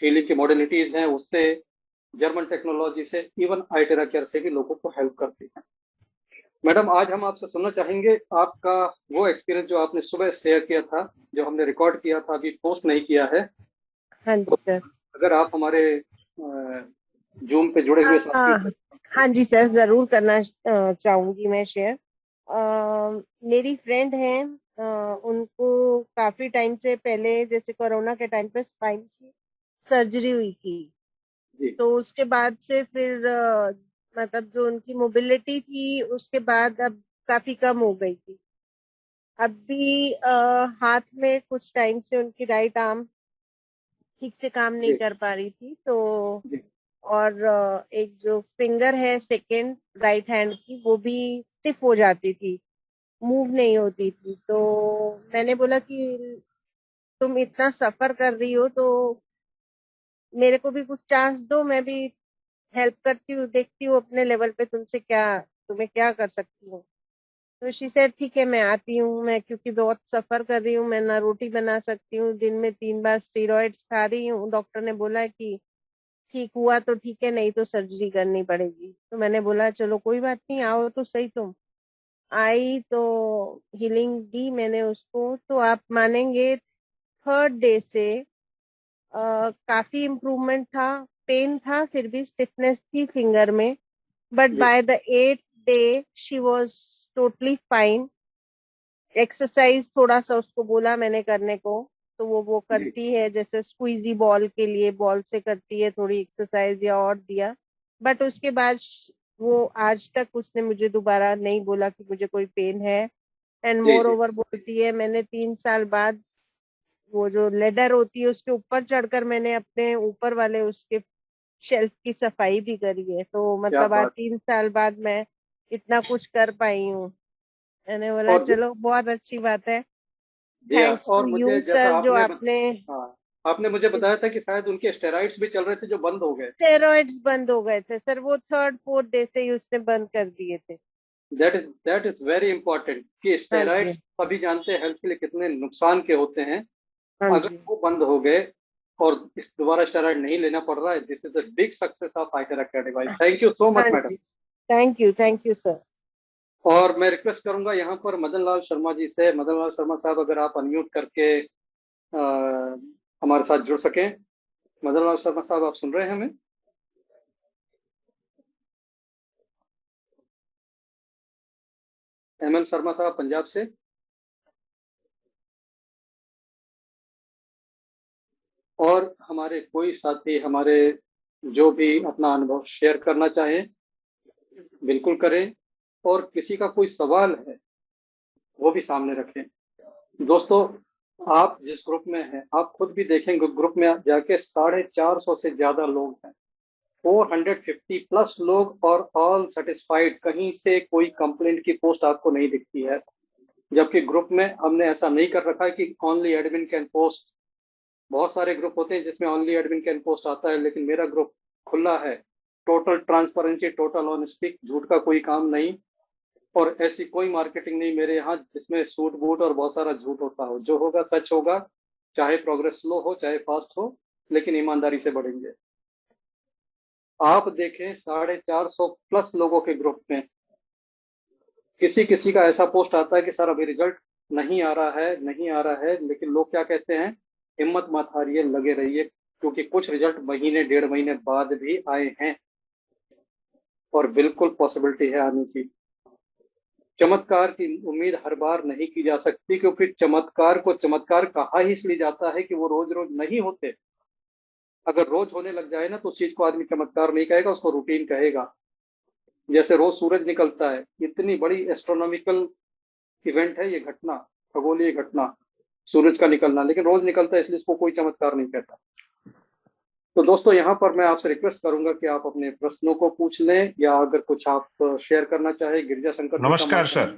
हीलिंग की मॉडर्निटीज हैं उससे, जर्मन टेक्नोलॉजी से, इवन आइटेरा केयर से भी लोगों को हेल्प करती है। मैडम, आज हम आपसे सुनना चाहेंगे आपका वो एक्सपीरियंस जो आपने सुबह शेयर किया था, जो हमने रिकॉर्ड किया था, अभी पोस्ट नहीं किया है। हाँ जी तो सर। अगर आप हमारे जूम पे जुड़े हुए साथियों हाँ, को। हाँ जी सर, जरूर करना चाहूंगी मैं शेयर। मेरी फ्रेंड है, उनको काफी टाइम से पहले, जैसे कोरोना के टाइम पे स्पाइन की सर्जरी हुई थी। जी तो उसके बाद से फिर मतलब जो उनकी मोबिलिटी थी उसके बाद अब काफी कम हो गई थी। अभी हाथ में कुछ टाइम से उनकी राइट आर्म ठीक से काम नहीं जी कर पा रही थी। तो जी और एक जो फिंगर है सेकेंड राइट हैंड की, वो भी स्टिफ हो जाती थी, मूव नहीं होती थी। तो मैंने बोला कि तुम इतना सफर कर रही हो तो मेरे को भी कुछ चांस दो, मैं भी हेल्प करती हूँ, देखती हूँ अपने लेवल पे तुमसे क्या, तुम्हें क्या कर सकती हूँ। तो शी सेड ठीक है, मैं आती हूँ। मैं क्योंकि बहुत सफर कर रही हूँ, मैं ना रोटी बना सकती हूँ, दिन में 3 बार स्टीरॉइड्स खा रही हूँ। डॉक्टर ने बोला कि ठीक हुआ तो ठीक है, नहीं तो सर्जरी करनी पड़ेगी। तो मैंने बोला चलो कोई बात नहीं, आओ तो सही तुम। आई तो हीलिंग दी मैंने उसको, तो आप मानेंगे थर्ड डे से काफी इम्प्रूवमेंट था। पेन था, फिर भी स्टिफनेस थी फिंगर में, बट जी by the 8th day she was totally fine. Exercise थोड़ा सा उसको बोला मैंने करने को, तो वो जी करती है, जैसे स्क्वीजी बॉल के लिए बॉल से करती है थोड़ी एक्सरसाइज, या और दिया। बट उसके बाद वो आज तक उसने मुझे दोबारा नहीं बोला कि मुझे कोई पेन है। And ji more ji over बोलती है, मैंने 3 साल बाद वो जो लेडर होती है उसके ऊपर चढ़कर मैंने अपने ऊपर वाले उसके शेल्फ की सफाई भी करी है, तो क्या मतलब आज बात। 3 साल बाद मैं इतना कुछ कर पाई हूँ। मैंने बोला और चलो बहुत अच्छी बात है। जी हाँ, थैंक्स टू और मुझे यू जैसा सर, जो आपने आपने हाँ, आपने मुझे बताया था कि शायद उनके स्टेरॉइड्स भी चल रहे थे जो बंद हो गए। स्टेरॉइड्स बंद हो गए थे सर, वो 3rd 4th डे से ही उसने बंद कर दिए थे। दैट इज वेरी इंपॉर्टेंट कि हाँ जी। स्टेरॉइड्स सभी जानते हैं हेल्थ के लिए कितने नुकसान के होते हैं। हाँ अगर जी। वो बंद हो गए और इस दोबारा स्टेरॉइड नहीं लेना पड़ रहा है, this is a big success of Heighter academy. Thank you so much हाँ मैडम। जी। Thank you sir. और मैं रिक्वेस्ट करूंगा यहाँ पर मदन लाल शर्मा जी से, मदन लाल शर्मा साहब अगर आप अनम्यूट करके हमारे साथ जुड़ सकें। मदन लाल शर्मा साहब, आप सुन रहे हैं हमें? एम एल शर्मा साहब पंजाब से। और हमारे कोई साथी हमारे जो भी अपना अनुभव शेयर करना चाहें, बिल्कुल करें। और किसी का कोई सवाल है वो भी सामने रखें। दोस्तों, आप जिस ग्रुप में हैं आप खुद भी देखेंगे, ग्रुप में जाके 450 से ज्यादा लोग हैं। 450 प्लस लोग, और ऑल सेटिस्फाइड। कहीं से कोई कंप्लेंट की पोस्ट आपको नहीं दिखती है। जबकि ग्रुप में हमने ऐसा नहीं कर रखा है कि ओनली एडमिन कैन पोस्ट। बहुत सारे ग्रुप होते हैं जिसमें ओनली एडमिन कैन पोस्ट आता है, लेकिन मेरा ग्रुप खुला है। टोटल ट्रांसपेरेंसी, टोटल ऑनेस्टी, झूठ का कोई काम नहीं। और ऐसी कोई मार्केटिंग नहीं मेरे यहाँ जिसमें सूट बूट और बहुत सारा झूठ होता हो। जो होगा सच होगा, चाहे प्रोग्रेस स्लो हो चाहे फास्ट हो, लेकिन ईमानदारी से बढ़ेंगे। आप देखें 450 प्लस लोगों के ग्रुप में किसी किसी का ऐसा पोस्ट आता है कि सर अभी रिजल्ट नहीं आ रहा है, नहीं आ रहा है, लेकिन लोग क्या कहते हैं, हिम्मत मत हारिए, लगे रहिए, क्योंकि कुछ रिजल्ट महीने 1.5 महीने बाद भी आए हैं। और बिल्कुल पॉसिबिलिटी है आने की। चमत्कार की उम्मीद हर बार नहीं की जा सकती, क्योंकि चमत्कार को चमत्कार कहा ही इसलिए जाता है कि वो रोज रोज नहीं होते। अगर रोज होने लग जाए ना तो उस चीज को आदमी चमत्कार नहीं कहेगा, उसको रूटीन कहेगा। जैसे रोज सूरज निकलता है, इतनी बड़ी एस्ट्रोनॉमिकल इवेंट है ये घटना, खगोलीय घटना, सूरज का निकलना, लेकिन रोज निकलता है इसलिए इसको कोई चमत्कार नहीं कहता। तो दोस्तों, यहाँ पर मैं आपसे रिक्वेस्ट करूंगा कि आप अपने प्रश्नों को पूछ लें, या अगर कुछ आप शेयर करना चाहे। गिरिजा शंकर जी का नमस्कार माइक। सर।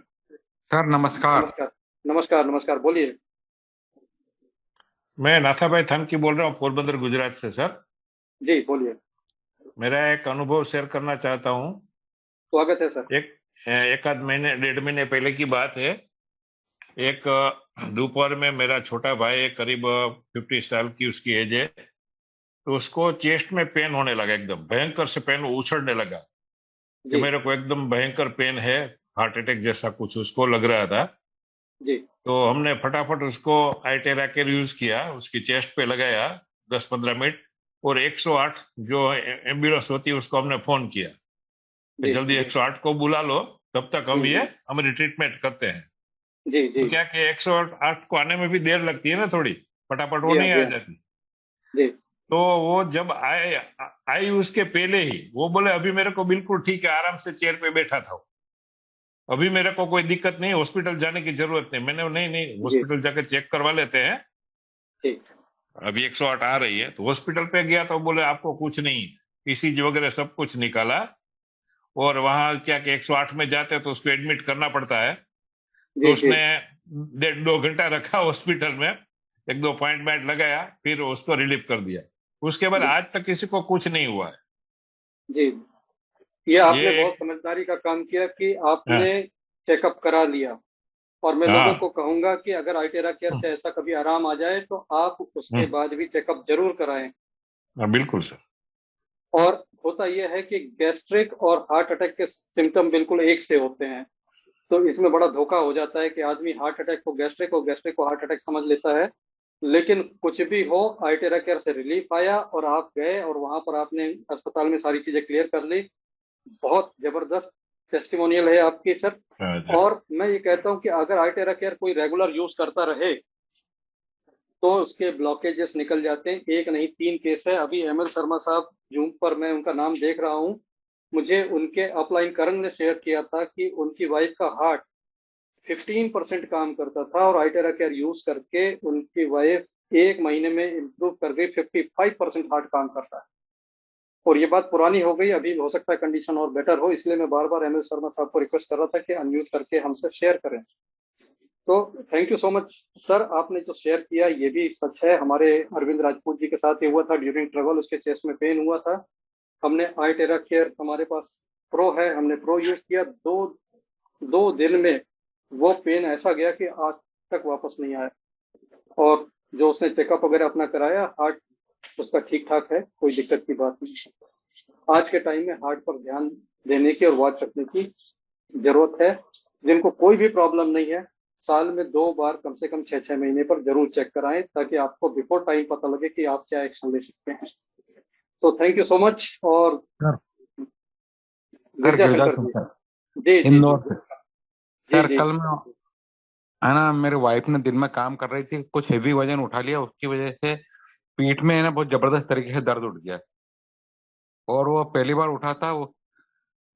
सर नमस्कार। नमस्कार। नमस्कार नमस्कार, बोलिए। मैं नाथाभाई थानकी बोल रहा हूँ, पोरबंदर गुजरात से सर। जी बोलिए। मेरा एक अनुभव शेयर करना चाहता हूँ। स्वागत है सर। एक एक आध महीने 1.5 महीने पहले की बात है। एक दोपहर में मेरा छोटा भाई है, करीब 50 साल की उसकी एज है। तो उसको चेस्ट में पेन होने लगा, एकदम भयंकर से पेन उछड़ने लगा कि जी मेरे को एकदम भयंकर पेन है, हार्ट अटैक जैसा कुछ उसको लग रहा था। जी तो हमने फटाफट उसको आइटेरा केयर यूज किया, उसकी चेस्ट पे लगाया 10-15 मिनट। और 108 जो एम्बुलेंस होती है उसको हमने फोन किया कि जी जल्दी जी 108 को बुला लो, तब तक हम ये हम्म। हमारी ट्रीटमेंट करते हैं। जी जी तो क्या कि 108 को आने में भी देर लगती है ना थोड़ी, फटाफट वो जी हाँ नहीं जी आ हाँ जाती। जी तो वो जब आए, आई उसके पहले ही वो बोले अभी मेरे को बिल्कुल ठीक है, आराम से चेयर पे बैठा था, अभी मेरे को कोई दिक्कत नहीं, हॉस्पिटल जाने की जरूरत नहीं। मैंने नहीं नहीं, जी हॉस्पिटल जाकर चेक करवा लेते हैं, जी अभी 108 आ रही है। तो हॉस्पिटल पे गया तो बोले आपको कुछ नहीं, ईसीजी वगैरह सब कुछ निकाला। और वहां क्या कि 108 में जाते हैं तो उसको एडमिट करना पड़ता है। तो जी जी उसने 1.5-2 घंटा रखा हॉस्पिटल में, 1-2 पॉइंटमेंट लगाया, फिर उसको रिलीव कर दिया। उसके बाद जी आज तक किसी को कुछ नहीं हुआ है। जी। ये ये आपने बहुत एक समझदारी का काम किया कि आपने हाँ चेकअप करा लिया। और मैं लोगों हाँ को कहूंगा कि अगर अल्टेरा केयर से ऐसा कभी आराम आ जाए तो आप उसके हम्म, बाद भी चेकअप जरूर कराएं। हाँ, बिल्कुल सर। और होता यह है कि गैस्ट्रिक और हार्ट अटैक के सिम्टम बिल्कुल एक से होते हैं। तो इसमें बड़ा धोखा हो जाता है कि आदमी हार्ट अटैक को गैस्ट्रिक हो, गैस्ट्रिक को हार्ट अटैक समझ लेता है। लेकिन कुछ भी हो, आइटेरा केयर से रिलीफ आया और आप गए और वहां पर आपने अस्पताल में सारी चीजें क्लियर कर ली। बहुत जबरदस्त टेस्टिमोनियल है आपकी सर। अच्छा। और मैं ये कहता हूँ कि अगर आइटेरा केयर कोई रेगुलर यूज करता रहे तो उसके ब्लॉकेजेस निकल जाते हैं। एक नहीं, 3 केस है। अभी एमएल शर्मा साहब, जूम पर मैं उनका नाम देख रहा हूँ, मुझे उनके अपलाइन करण ने शेयर किया था कि उनकी वाइफ का हार्ट 15% काम करता था और आइटेरा केयर यूज करके उनकी वाइफ 1 महीने में इंप्रूव कर गई, 55% हार्ट काम करता है। और ये बात पुरानी हो गई, अभी हो सकता है कंडीशन और बेटर हो, इसलिए मैं बार बार एमएल शर्मा साहब को रिक्वेस्ट कर रहा था कि अनम्यूट करके हमसे शेयर करें। तो thank you so much sir, आपने जो शेयर किया ये भी सच है। हमारे अरविंद राजपूत जी के साथ ये हुआ था ड्यूरिंग ट्रेवल, उसके चेस्ट में पेन हुआ था। हमने आई टेरा केयर, हमारे पास प्रो है, हमने प्रो यूज किया। 2 दिन में वो पेन ऐसा गया कि आज तक वापस नहीं आया। और जो उसने चेकअप वगैरह अपना कराया, हार्ट उसका ठीक ठाक है, कोई दिक्कत की बात नहीं। आज के टाइम में हार्ट पर ध्यान देने की और वॉच रखने की जरूरत है। जिनको कोई भी प्रॉब्लम नहीं है, साल में 2 बार कम से कम 6-6 महीने पर जरूर चेक कराएं, ताकि आपको बिफोर टाइम पता लगे कि आप क्या एक्शन ले सकते हैं। तो थैंक यू सो मच। और सर सर गिरजा गिरजा शंकर जी, शंकर जी जी जी इंदौर से। जी सर जी कल मैं, है ना, मेरे वाइफ ने दिन में काम कर रही थी, कुछ हेवी वजन उठा लिया, उसकी वजह से पीठ में है ना बहुत जबरदस्त तरीके से दर्द उठ गया। और वो पहली बार उठा था, वो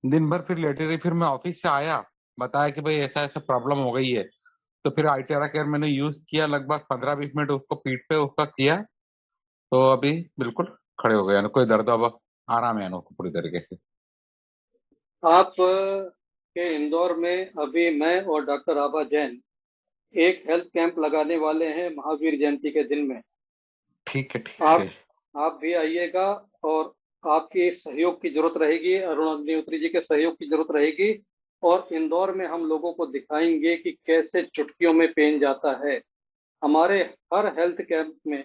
दिन भर फिर लेटी रही। फिर मैं ऑफिस से आया, बताया कि भाई ऐसा ऐसा प्रॉब्लम हो गई है। तो फिर आईटेरा केयर मैंने यूज किया, लगभग 15-20 मिनट उसको पीठ पे उसका किया, तो अभी बिल्कुल खड़े हो गए, यानी कोई दर्द अब आराम है उनको पूरी तरीके से। आप के इंदौर में अभी मैं और डॉक्टर आभा जैन एक हेल्थ कैंप लगाने वाले हैं महावीर जयंती के दिन में। ठीक है ठीक है। आप आप भी आइएगा। और आपकी सहयोग की जरूरत रहेगी, अरुण अग्निहोत्री जी के सहयोग की जरूरत रहेगी। और इंदौर में हम लोगों को दिखाएंगे कि कैसे चुटकियों में पेन जाता है। हमारे हर हेल्थ कैंप में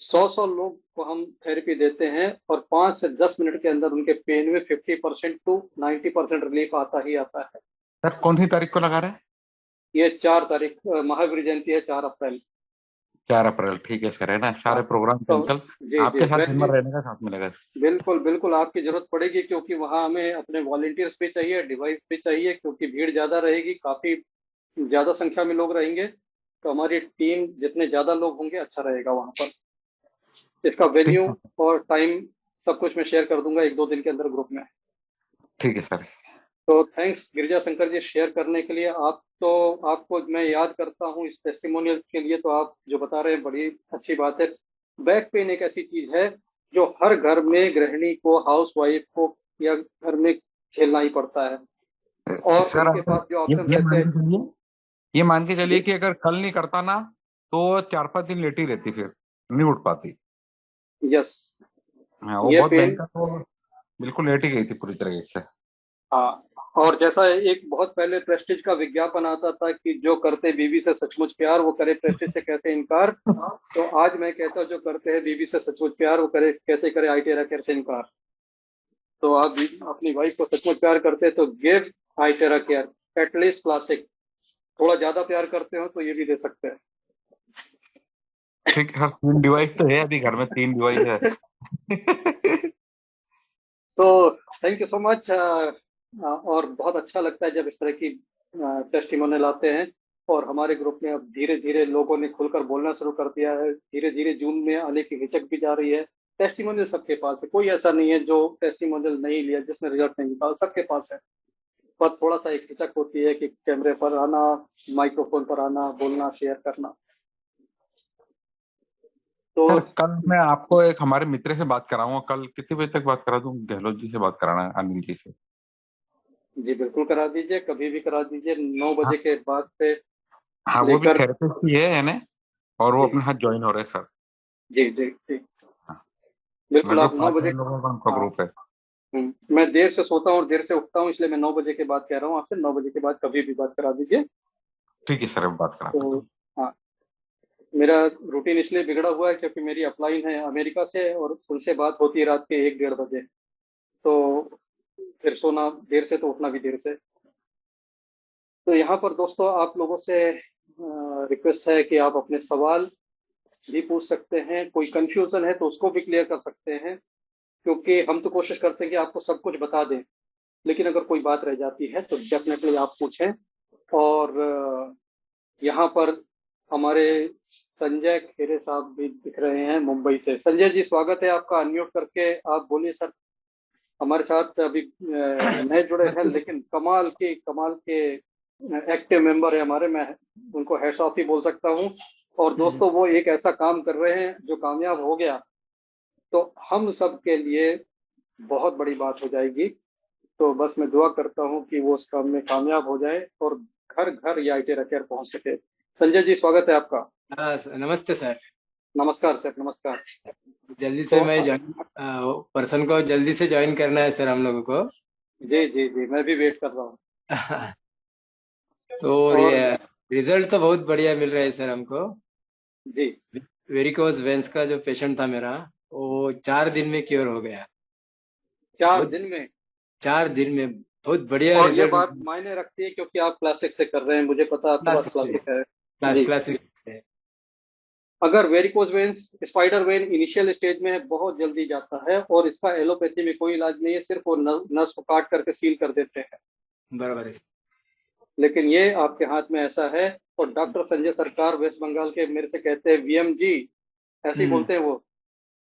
100 लोग को हम थेरेपी देते हैं और 5 से 10 मिनट के अंदर उनके पेन में 50% टू 90% रिलीफ आता ही आता है। सर कौन सी तारीख को लगा रहे हैं? ये 4 तारीख महावीर जयंती है, 4 अप्रैल। 4 अप्रैल, ठीक है सर, है ना, हाँ, सारे प्रोग्राम तो कैंसिल। जी जी आपके साथ दिन वेरी, भर रहने का साथ मिलेगा। बिल्कुल बिल्कुल आपकी जरूरत पड़ेगी, क्योंकि वहाँ हमें अपने वॉलेंटियर्स भी चाहिए, डिवाइस भी चाहिए, क्योंकि भीड़ ज्यादा रहेगी, काफी ज्यादा संख्या में लोग रहेंगे। तो हमारी टीम, जितने ज्यादा लोग होंगे अच्छा रहेगा वहाँ पर। इसका ठीक वेन्यू है। और टाइम सब कुछ मैं शेयर कर दूंगा 1-2 दिन के अंदर ग्रुप में। ठीक है सर। तो थैंक्स गिरिजा शंकर जी शेयर करने के लिए। आप तो, आपको मैं याद करता हूँ इस टेस्टिमोनियल के लिए, तो आप जो बता रहे हैं बड़ी अच्छी बात है। बैक पेन एक ऐसी चीज है जो हर घर में गृहिणी को, हाउस वाइफ को या घर में झेलना ही पड़ता है। और सर उनके अगर पास जो ये ऑप्शन ये रहते मान हैं। के चलिए, ये मान के चलिए जी, कि अगर कल नहीं करता ना, तो 4-5 दिन लेटी रहती, फिर नहीं उठ पाती। यस, हाँ, वो ये बहुत पेन, भयंकर, तो बिल्कुल लेटी गई थी पूरी तरीके से। हाँ। और जैसा एक बहुत पहले प्रेस्टीज का विज्ञापन आता था कि जो करते बीवी से सचमुच प्यार, वो करे प्रेस्टीज से कैसे इनकार। तो आज मैं कहता हूँ जो करते हैं बीवी से सचमुच प्यार, वो करे कैसे करे आईटेरा केयर से इनकार। तो आप भी अपनी वाइफ को सचमुच प्यार करते हैं तो गिव आईटेरा केयर एटलीस्ट क्लासिक। थोड़ा ज्यादा प्यार करते हो तो ये भी दे सकते ठीक है सर, 3 डिवाइस तो है अभी घर में, 3 डिवाइस है। हैं। तो थैंक यू सो मच। और बहुत अच्छा लगता है जब इस तरह की टेस्टिमोनियल आते हैं। और हमारे ग्रुप में अब धीरे धीरे लोगों ने खुलकर बोलना शुरू कर दिया है। धीरे धीरे जून में आने की हिचक भी जा रही है। टेस्टिमोनियल सबके पास है, कोई ऐसा नहीं है जो टेस्टिमोनियल नहीं लिया, जिसने रिजल्ट नहीं निकाला, सबके पास है। पर थोड़ा सा एक हिचक होती है कि कैमरे पर आना, माइक्रोफोन पर आना, बोलना, शेयर करना। तो सर कल मैं आपको एक हमारे मित्र से बात कराऊंगा, कल कितने बजे तक बात करा दूं? गहलोत जी से बात कराना है, अनिल जी से। जी बिल्कुल करा दीजिए, कभी भी करा दीजिए, 9 बजे के बाद से हाँ, वो भी लेकर। थेरेपिस्ट ही है ना, और वो जी अपने साथ ज्वाइन हो रहे हैं सर। जी जी जी, हाँ, बिल्कुल लगभग आप 9 बजे। 5-6 लोगों का उनका हाँ, ग्रुप है। मैं देर से सोता हूँ और देर से उठता हूँ, इसलिए मैं 9 बजे के बाद कह रहा हूँ आपसे, 9 बजे के बाद कभी भी बात करा दीजिए। ठीक है सर, अब बात कराता तो हूँ। हाँ, मेरा रूटीन इसलिए बिगड़ा हुआ है क्योंकि मेरी अपलाइन है अमेरिका से और उनसे बात होती है रात के 1-1:30 बजे। तो फिर सोना देर से तो उठना भी देर से। तो यहाँ पर दोस्तों आप लोगों से रिक्वेस्ट है कि आप अपने सवाल भी पूछ सकते हैं, कोई कंफ्यूजन है तो उसको भी क्लियर कर सकते हैं, क्योंकि हम तो कोशिश करते हैं कि आपको सब कुछ बता दें, लेकिन अगर कोई बात रह जाती है तो डेफिनेटली आप पूछें। और यहाँ पर हमारे संजय खेरे साहब भी दिख रहे हैं मुंबई से। संजय जी स्वागत है आपका, अनम्यूट करके आप बोलिए सर। हमारे साथ अभी नए जुड़े हैं, नमस्ते सर। लेकिन कमाल के एक्टिव मेंबर है हमारे, मैं उनको हैट्स ऑफ ही बोल सकता हूँ। और दोस्तों वो एक ऐसा काम कर रहे हैं जो कामयाब हो गया तो हम सब के लिए बहुत बड़ी बात हो जाएगी। तो बस मैं दुआ करता हूँ कि वो उस काम में कामयाब हो जाए और घर घर ये आईटी केयर पहुंच सके। संजय जी स्वागत है आपका। नमस्ते सर। नमस्कार सर, नमस्कार। जल्दी से तो मैं ज्वाइन पर्सन को जल्दी से ज्वाइन करना है सर हम लोगों को। जी जी जी, मैं भी वेट कर रहा हूँ। तो और रिजल्ट तो बहुत बढ़िया मिल रहा है सर हमको। जी, वेरिकोज वेंस का जो पेशेंट था मेरा, वो 4 दिन में क्योर हो गया। 4 बहुत दिन में? 4 दिन में बहुत बढ़िया और ये रिजल्ट। बात मायने रखती है क्योंकि आप क्लासिक से कर रहे हैं, मुझे पता है आपके पास क्लासिक है। जी, क्लासिक। अगर varicose veins, spider when initial stage में है, बहुत जल्दी जाता है और इसका एलोपैथी में कोई इलाज नहीं है, सिर्फ वो नस को काट करके सील कर देते हैं। बराबर है। लेकिन ये आपके हाथ में ऐसा है। और डॉक्टर संजय सरकार वेस्ट बंगाल के मेरे से कहते हैं वीएम जी, ऐसे ही बोलते हैं वो,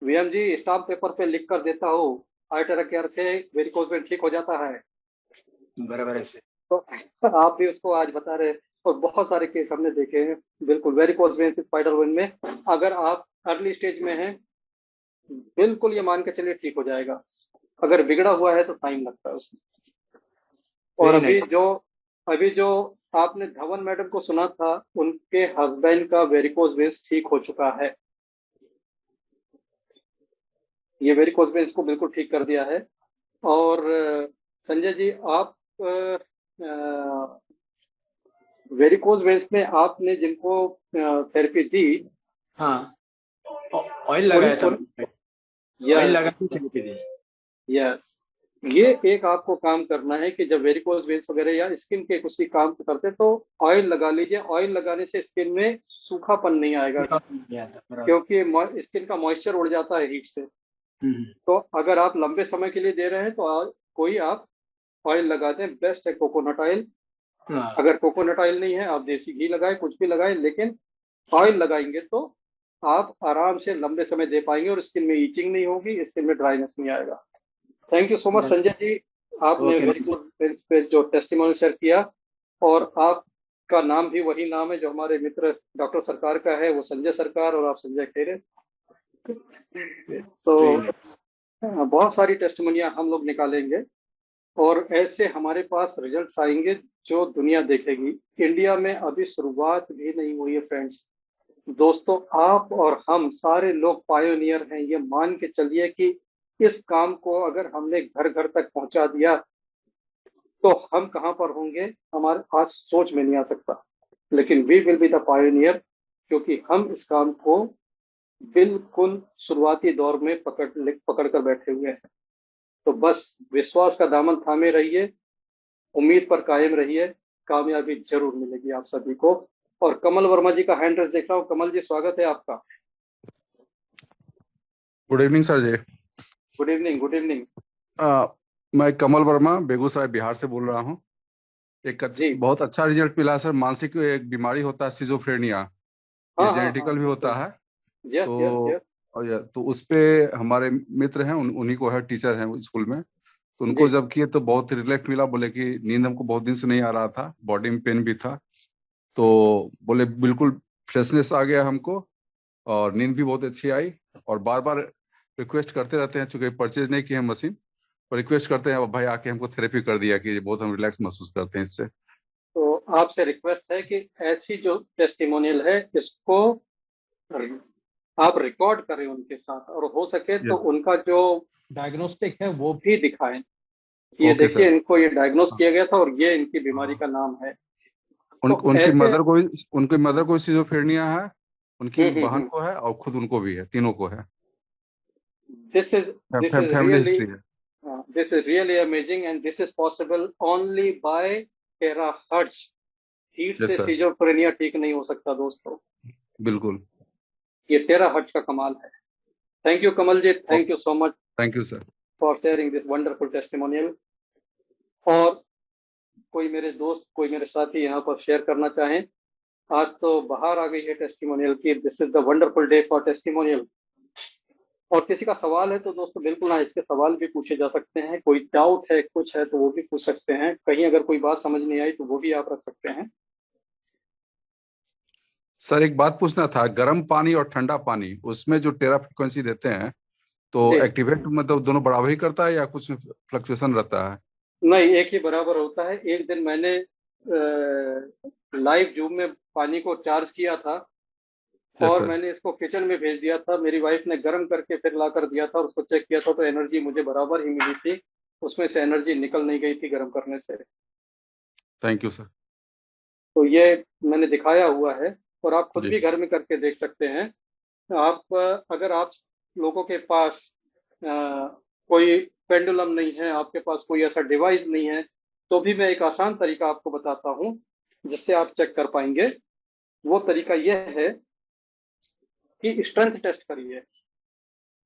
वीएम जी स्टाम्प पेपर पे लिख कर देता हूँ आर्टेरा केयर से वेरिकोज वेन ठीक हो जाता है। बराबर है। तो आप भी उसको आज बता रहे हैं। और बहुत सारे केस हमने देखे हैं, बिल्कुल वेरिकोज वेन स्पाइडर वेन में अगर आप अर्ली स्टेज में हैं, बिल्कुल ये मान के चलिए ठीक हो जाएगा। अगर बिगड़ा हुआ है तो टाइम लगता है उसमें। और वेरी नाइस। अभी जो आपने धवन मैडम को सुना था, उनके हस्बैंड का वेरिकोज वेन्स ठीक हो चुका है। ये वेरिकोज वेन्स को बिल्कुल ठीक कर दिया है। और संजय जी आप वेरिकोज वेन्स में आपने जिनको थेरेपी दी, हाँ, ऑयल लगाया था। ऑयल लगा के थेरेपी दी। यस, ये एक आपको काम करना है कि जब वेरिकोज वेन्स वगैरह या स्किन के कुछ ही काम करते तो ऑयल लगा लीजिए। ऑयल लगाने से स्किन में सूखापन नहीं आएगा, क्योंकि स्किन का मॉइस्चर उड़ जाता है हीट से। तो अगर आप लंबे समय के लिए दे रहे हैं तो कोई आप ऑयल लगा दें, बेस्ट है कोकोनट ऑयल। अगर कोकोनट ऑयल नहीं है आप देसी घी लगाए, कुछ भी लगाए, लेकिन ऑयल लगाएंगे तो आप आराम से लंबे समय दे पाएंगे और स्किन में ईचिंग नहीं होगी, स्किन में ड्राइनेस नहीं आएगा। Thank you so much Sanjay ji, आपने वेरिकोज पे जो टेस्टिमोनियल शेयर किया। और आपका नाम भी वही नाम है जो हमारे मित्र डॉक्टर सरकार का है, वो संजय सरकार और आप संजय खेरे। तो बहुत सारी टेस्टिमोनिया हम लोग निकालेंगे और ऐसे हमारे पास रिजल्ट्स आएंगे जो दुनिया देखेगी। इंडिया में अभी शुरुआत भी नहीं हुई है फ्रेंड्स। दोस्तों आप और हम सारे लोग पायोनियर हैं, ये मान के चलिए कि इस काम को अगर हमने घर घर तक पहुंचा दिया तो हम कहां पर होंगे हमारे पास सोच में नहीं आ सकता। लेकिन we will be the pioneer, क्योंकि हम इस काम को बिल्कुल शुरुआती दौर में पकड़ कर बैठे हुए हैं। तो बस विश्वास का दामन थामे रहिए, उम्मीद पर कायम रहिए, कामयाबी जरूर मिलेगी आप सभी को। और कमल वर्मा जी का हैंड रेस देख रहा हूँ। कमल जी स्वागत है आपका। Good evening sir ji. Good evening, good evening. मैं कमल वर्मा बेगूसराय बिहार से बोल रहा हूँ। जी, बहुत अच्छा रिजल्ट मिला सर। मानसिक एक बीमारी होता है सिजोफ्रेनिया, ये जेनेटिकल भी होता है। Yes yes yes. तो उस पे हमारे मित्र हैं, उन्हीं को है, टीचर हैं स्कूल में। तो उनको जी, जब किए तो बहुत रिलैक्स मिला। बोले कि नींद हमको बहुत दिन से नहीं आ रहा था, बॉडी में पेन भी था, तो बोले बिल्कुल फ्रेशनेस आ गया हमको और नींद भी बहुत अच्छी आई। और बार बार रिक्वेस्ट करते रहते हैं, चूंकि परचेज नहीं किए हैं मशीन, तो रिक्वेस्ट करते हैं भाई आके हमको थेरेपी कर दिया कि बहुत हम रिलैक्स महसूस करते हैं इससे। तो आपसे रिक्वेस्ट है कि ऐसी जो टेस्टिमोनियल है इसको आप रिकॉर्ड करें उनके साथ, और हो सके तो उनका जो डायग्नोस्टिक है वो भी दिखाएं। ये ओके देखिए सर। इनको ये डायग्नोस किया गया था और ये इनकी बीमारी का नाम है। तो उनकी मदर को सिजोफ्रेनिया है, उनकी बहन को है और खुद उनको भी है, तीनों को है। दिस इज फैमिली हिस्ट्री है। this is really amazing and this is possible only by terahertz heat yes से सर, सिजोफ्रेनिया ठीक नहीं हो सकता दोस्तों। बिल्कुल। ये 13 हर्ट्ज का कमाल है। Thank you Kamal ji, thank you so much thank you sir. For sharing this wonderful testimonial. और कोई मेरे दोस्त, कोई मेरे साथी यहाँ पर शेयर करना चाहें? आज तो बाहर आ गई है टेस्टिमोनियल की, this is the wonderful day for testimonial. और किसी का सवाल है तो दोस्तों बिल्कुल ना, इसके सवाल भी पूछे जा सकते हैं। कोई डाउट है, कुछ है तो वो भी पूछ सकते हैं। कहीं अगर कोई बात समझ नहीं आई तो वो भी आप रख सकते हैं। सर एक बात पूछना था, गर्म पानी और ठंडा पानी उसमें जो टेरा फ्रीक्वेंसी देते हैं तो जी एक्टिवेट मतलब दोनों बराबर ही करता है या कुछ फ्लक्चुएशन रहता है? नहीं, एक ही बराबर होता है। एक दिन मैंने लाइव जूम में पानी को चार्ज किया था यस और सर। मैंने इसको किचन में भेज दिया था। मेरी वाइफ ने गर्म करके फिर ला कर दिया था और उसको चेक किया था तो एनर्जी मुझे बराबर ही मिली थी। उसमें से एनर्जी निकल नहीं गई थी गर्म करने से। Thank you sir. तो ये मैंने दिखाया हुआ है और आप खुद जी भी घर में करके देख सकते हैं। आप अगर आप लोगों के पास कोई पेंडुलम नहीं है, आपके पास कोई ऐसा डिवाइस नहीं है, तो भी मैं एक आसान तरीका आपको बताता हूँ जिससे आप चेक कर पाएंगे। वो तरीका यह है कि स्ट्रेंथ टेस्ट करिए।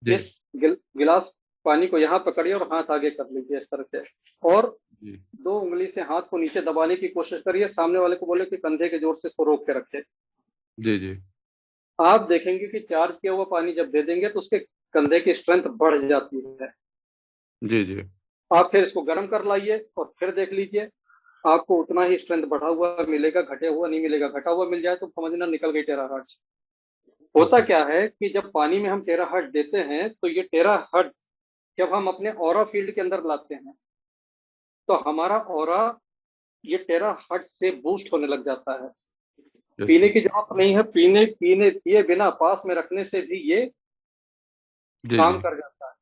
जी इस गिलास पानी को यहाँ पकड़िए और हाथ आगे कर लीजिए इस तरह से, और जी 2 उंगली से हाथ को नीचे दबाने की कोशिश करिए। सामने वाले को बोले कि कंधे के जोर से इसको रोक के रखे। जी जी आप देखेंगे कि चार्ज किया हुआ पानी जब दे देंगे तो उसके कंधे की स्ट्रेंथ बढ़ जाती है। जी जी आप फिर इसको गर्म कर लाइए और फिर देख लीजिए, आपको उतना ही स्ट्रेंथ बढ़ा हुआ मिलेगा, घटे हुआ नहीं मिलेगा। घटा हुआ मिल जाए तो समझना निकल गई टेराहर्ट्ज। होता ओके क्या है कि जब पानी में हम टेराहर्ट्ज देते हैं तो ये टेराहर्ट्ज जब हम अपने ऑरा फील्ड के अंदर लाते हैं तो हमारा ऑरा ये टेराहर्ट्ज से बूस्ट होने लग जाता है। यस पीने सर। की जरूरत नहीं है, पिए बिना पास में रखने से भी ये जी काम जी कर जाता है।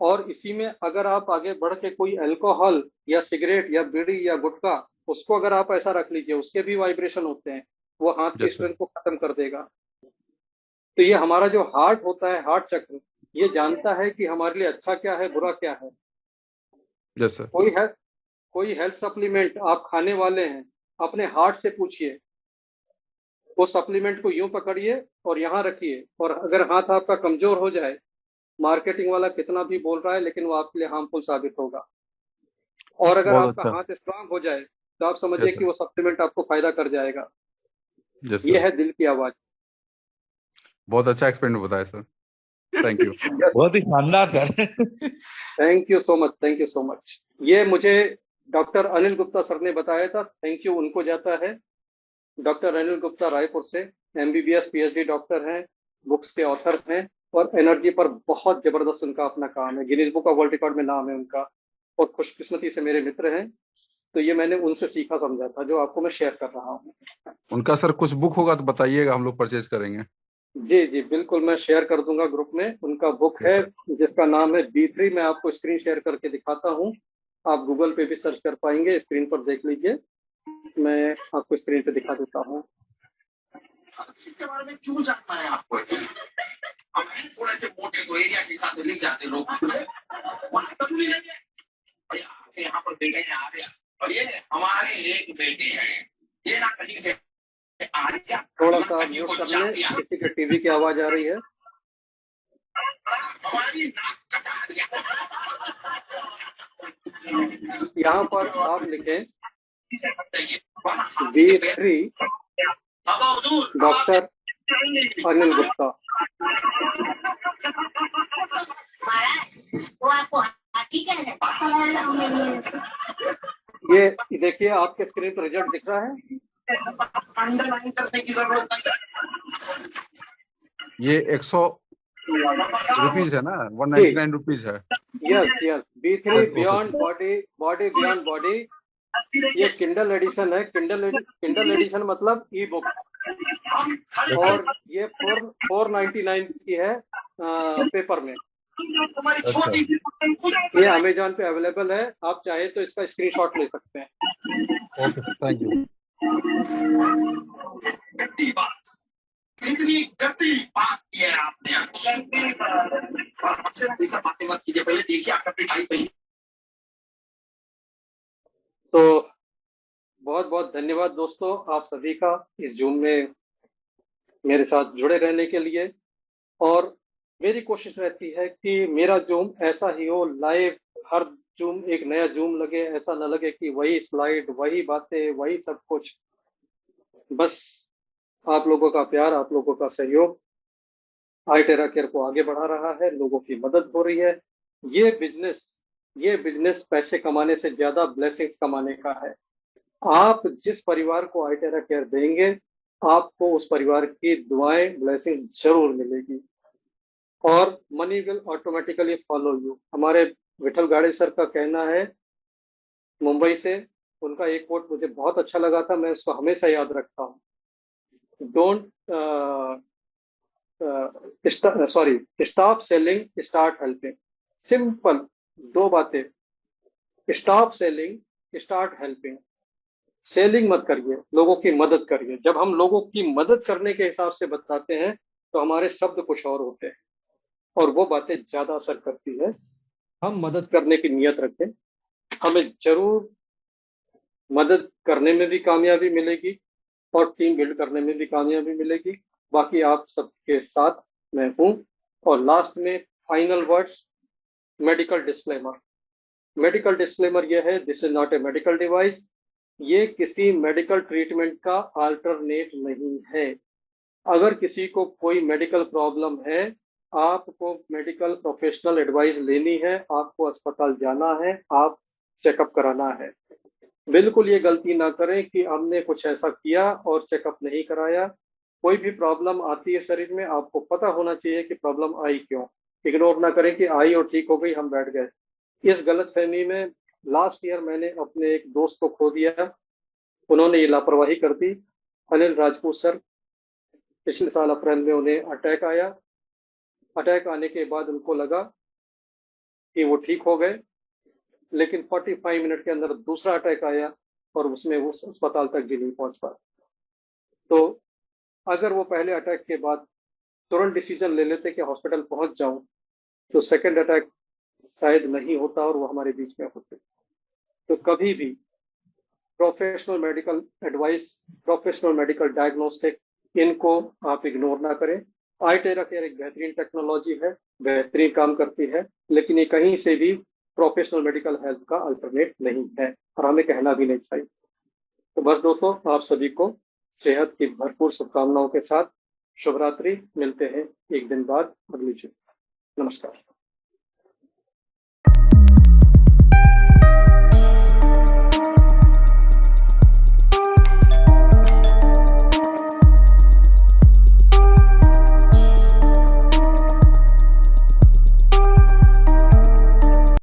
और इसी में अगर आप आगे बढ़ के कोई अल्कोहल या सिगरेट या बीड़ी या गुटखा, उसको अगर आप ऐसा रख लीजिए, उसके भी वाइब्रेशन होते हैं, वो हाथ की यस सर। स्ट्रेंथ को खत्म कर देगा। तो ये हमारा जो हार्ट होता है, हार्ट चक्र, ये जानता है कि हमारे लिए अच्छा क्या है, बुरा क्या है। Yes sir. कोई हेल्थ सप्लीमेंट आप खाने वाले हैं, अपने हार्ट से पूछिए, वो सप्लीमेंट को यूं पकड़िए और यहाँ रखिए, और अगर हाथ आपका कमजोर हो जाए, मार्केटिंग वाला कितना भी बोल रहा है लेकिन वो आपके लिए हार्मफुल साबित होगा। और अगर बहुत आपका अच्छा। हाथ स्ट्रांग हो जाए तो आप समझिए यस कि सर। वो सप्लीमेंट आपको फायदा कर जाएगा। यस ये सर। है दिल की आवाज। बहुत अच्छा एक्सपेरिमेंट बताया सर। Thank you. बहुत ही शानदार sir. Thank you so much, thank you so much. ये मुझे डॉक्टर अनिल गुप्ता सर ने बताया था, थैंक यू उनको जाता है। डॉक्टर अनिल गुप्ता रायपुर से एमबीबीएस पीएचडी डॉक्टर हैं, बुक्स के ऑथर हैं, और एनर्जी पर बहुत जबरदस्त उनका अपना काम है। Guinness book of world record में नाम है उनका, और खुशकिस्मती से मेरे मित्र हैं। तो ये मैंने उनसे सीखा समझा था जो आपको मैं शेयर कर रहा हूँ। उनका सर कुछ बुक होगा तो बताइएगा, हम लोग परचेज करेंगे। जी जी बिल्कुल, मैं शेयर कर दूंगा ग्रुप में। उनका बुक यस है सर। जिसका नाम है B3। मैं आपको स्क्रीन शेयर करके दिखाता हूँ, आप गूगल पे भी सर्च कर पाएंगे, स्क्रीन पर देख लीजिए। मैं आपको स्क्रीन पे दिखा देता हूँ। इसके बारे में क्यों जानना है आपको? हम थोड़े से मोटे तो एरिया के हिसाब से लिख जाते लोग, वहाँ जरूरी नहीं है। और यहाँ पर बेटे हैं आ गया, और ये हमारे एक बेटे हैं, ये ना कहीं से आ गया। थोड़ा सा म्यूट कर लें, किसी के टीवी की आवाज आ रही है। हमारी नाक कटा दिया। यहाँ पर आप लिखें B3 डॉक्टर अनिल गुप्ता। वो आपको हाथी ये देखिए आपके स्क्रीन पर रिजल्ट दिख रहा है। अंडरलाइन करने की जरूरत नहीं। ये 100 रुपीज है ना, 199 रुपीज है। Yes yes, B3 okay. Beyond body, body beyond body. ये किंडल एडिशन है। किंडल एडिशन मतलब ई बुक, और ये 499 की है पेपर में। अच्छा। ये अमेजोन पे अवेलेबल है, आप चाहे तो इसका स्क्रीनशॉट ले सकते हैं। Okay, thank you. कितनी गति बात की है आपने। बातें मत कीजिए, पहले देखिए आपका पिटाई। तो बहुत बहुत बहुत धन्यवाद दोस्तों आप सभी का इस जूम में मेरे साथ जुड़े रहने के लिए। और मेरी कोशिश रहती है कि मेरा जूम ऐसा ही हो, लाइव हर जूम एक नया जूम लगे, ऐसा ना लगे कि वही स्लाइड, वही बातें, वही सब कुछ। बस आप लोगों का प्यार, आप लोगों का सहयोग iTerra Care को आगे बढ़ा रहा है, लोगों की मदद हो रही है। ये बिजनेस पैसे कमाने से ज्यादा ब्लेसिंग्स कमाने का है। आप जिस परिवार को iTerra Care देंगे, आपको उस परिवार की दुआएं, ब्लेसिंग्स जरूर मिलेगी और money will automatically follow you. हमारे विठल गाड़े सर का कहना है मुंबई से, उनका एक कोट मुझे बहुत अच्छा लगा था, मैं उसको हमेशा याद रखता हूँ। Don't stop selling, start helping. Simple 2 बातें, stop selling, start helping. Selling मत करिए, लोगों की मदद करिए। जब हम लोगों की मदद करने के हिसाब से बताते हैं तो हमारे शब्द कुछ और होते हैं और वो बातें ज्यादा असर करती है। हम मदद करने की नियत रखें, हमें जरूर मदद करने में भी कामयाबी मिलेगी और टीम बिल्ड करने में भी कामयाबी मिलेगी। बाकी आप सबके साथ मैं हूं। और लास्ट में फाइनल वर्ड्स, मेडिकल डिस्क्लेमर यह है, this is not a medical device. ये किसी मेडिकल ट्रीटमेंट का अल्टरनेट नहीं है। अगर किसी को कोई मेडिकल प्रॉब्लम है, आपको मेडिकल प्रोफेशनल एडवाइस लेनी है, आपको अस्पताल जाना है, आप चेकअप कराना है। बिल्कुल ये गलती ना करें कि हमने कुछ ऐसा किया और चेकअप नहीं कराया। कोई भी प्रॉब्लम आती है शरीर में, आपको पता होना चाहिए कि प्रॉब्लम आई क्यों। इग्नोर ना करें कि आई और ठीक हो गई, हम बैठ गए। इस गलतफहमी में लास्ट ईयर मैंने अपने एक दोस्त को खो दिया, उन्होंने ये लापरवाही कर दी। अनिल राजपूत सर, पिछले साल अप्रैल में उन्हें अटैक आया। अटैक आने के बाद उनको लगा कि वो ठीक हो गए, लेकिन 45 मिनट के अंदर दूसरा अटैक आया और उसमें वो अस्पताल तक भी नहीं पहुंच पाए। तो अगर वो पहले अटैक के बाद तुरंत डिसीजन ले लेते कि हॉस्पिटल पहुंच जाऊं, तो सेकंड अटैक शायद नहीं होता और वो हमारे बीच में होते। तो कभी भी professional medical advice, professional medical diagnostic, इनको आप इग्नोर ना करें। iTerra Care एक बेहतरीन टेक्नोलॉजी है, बेहतरीन काम करती है, लेकिन ये कहीं से भी प्रोफेशनल मेडिकल हेल्थ का अल्टरनेट नहीं है और हमें कहना भी नहीं चाहिए। तो बस दोस्तों, आप सभी को सेहत की भरपूर शुभकामनाओं के साथ शुभ रात्रि। मिलते हैं एक दिन बाद अगली जून। नमस्कार।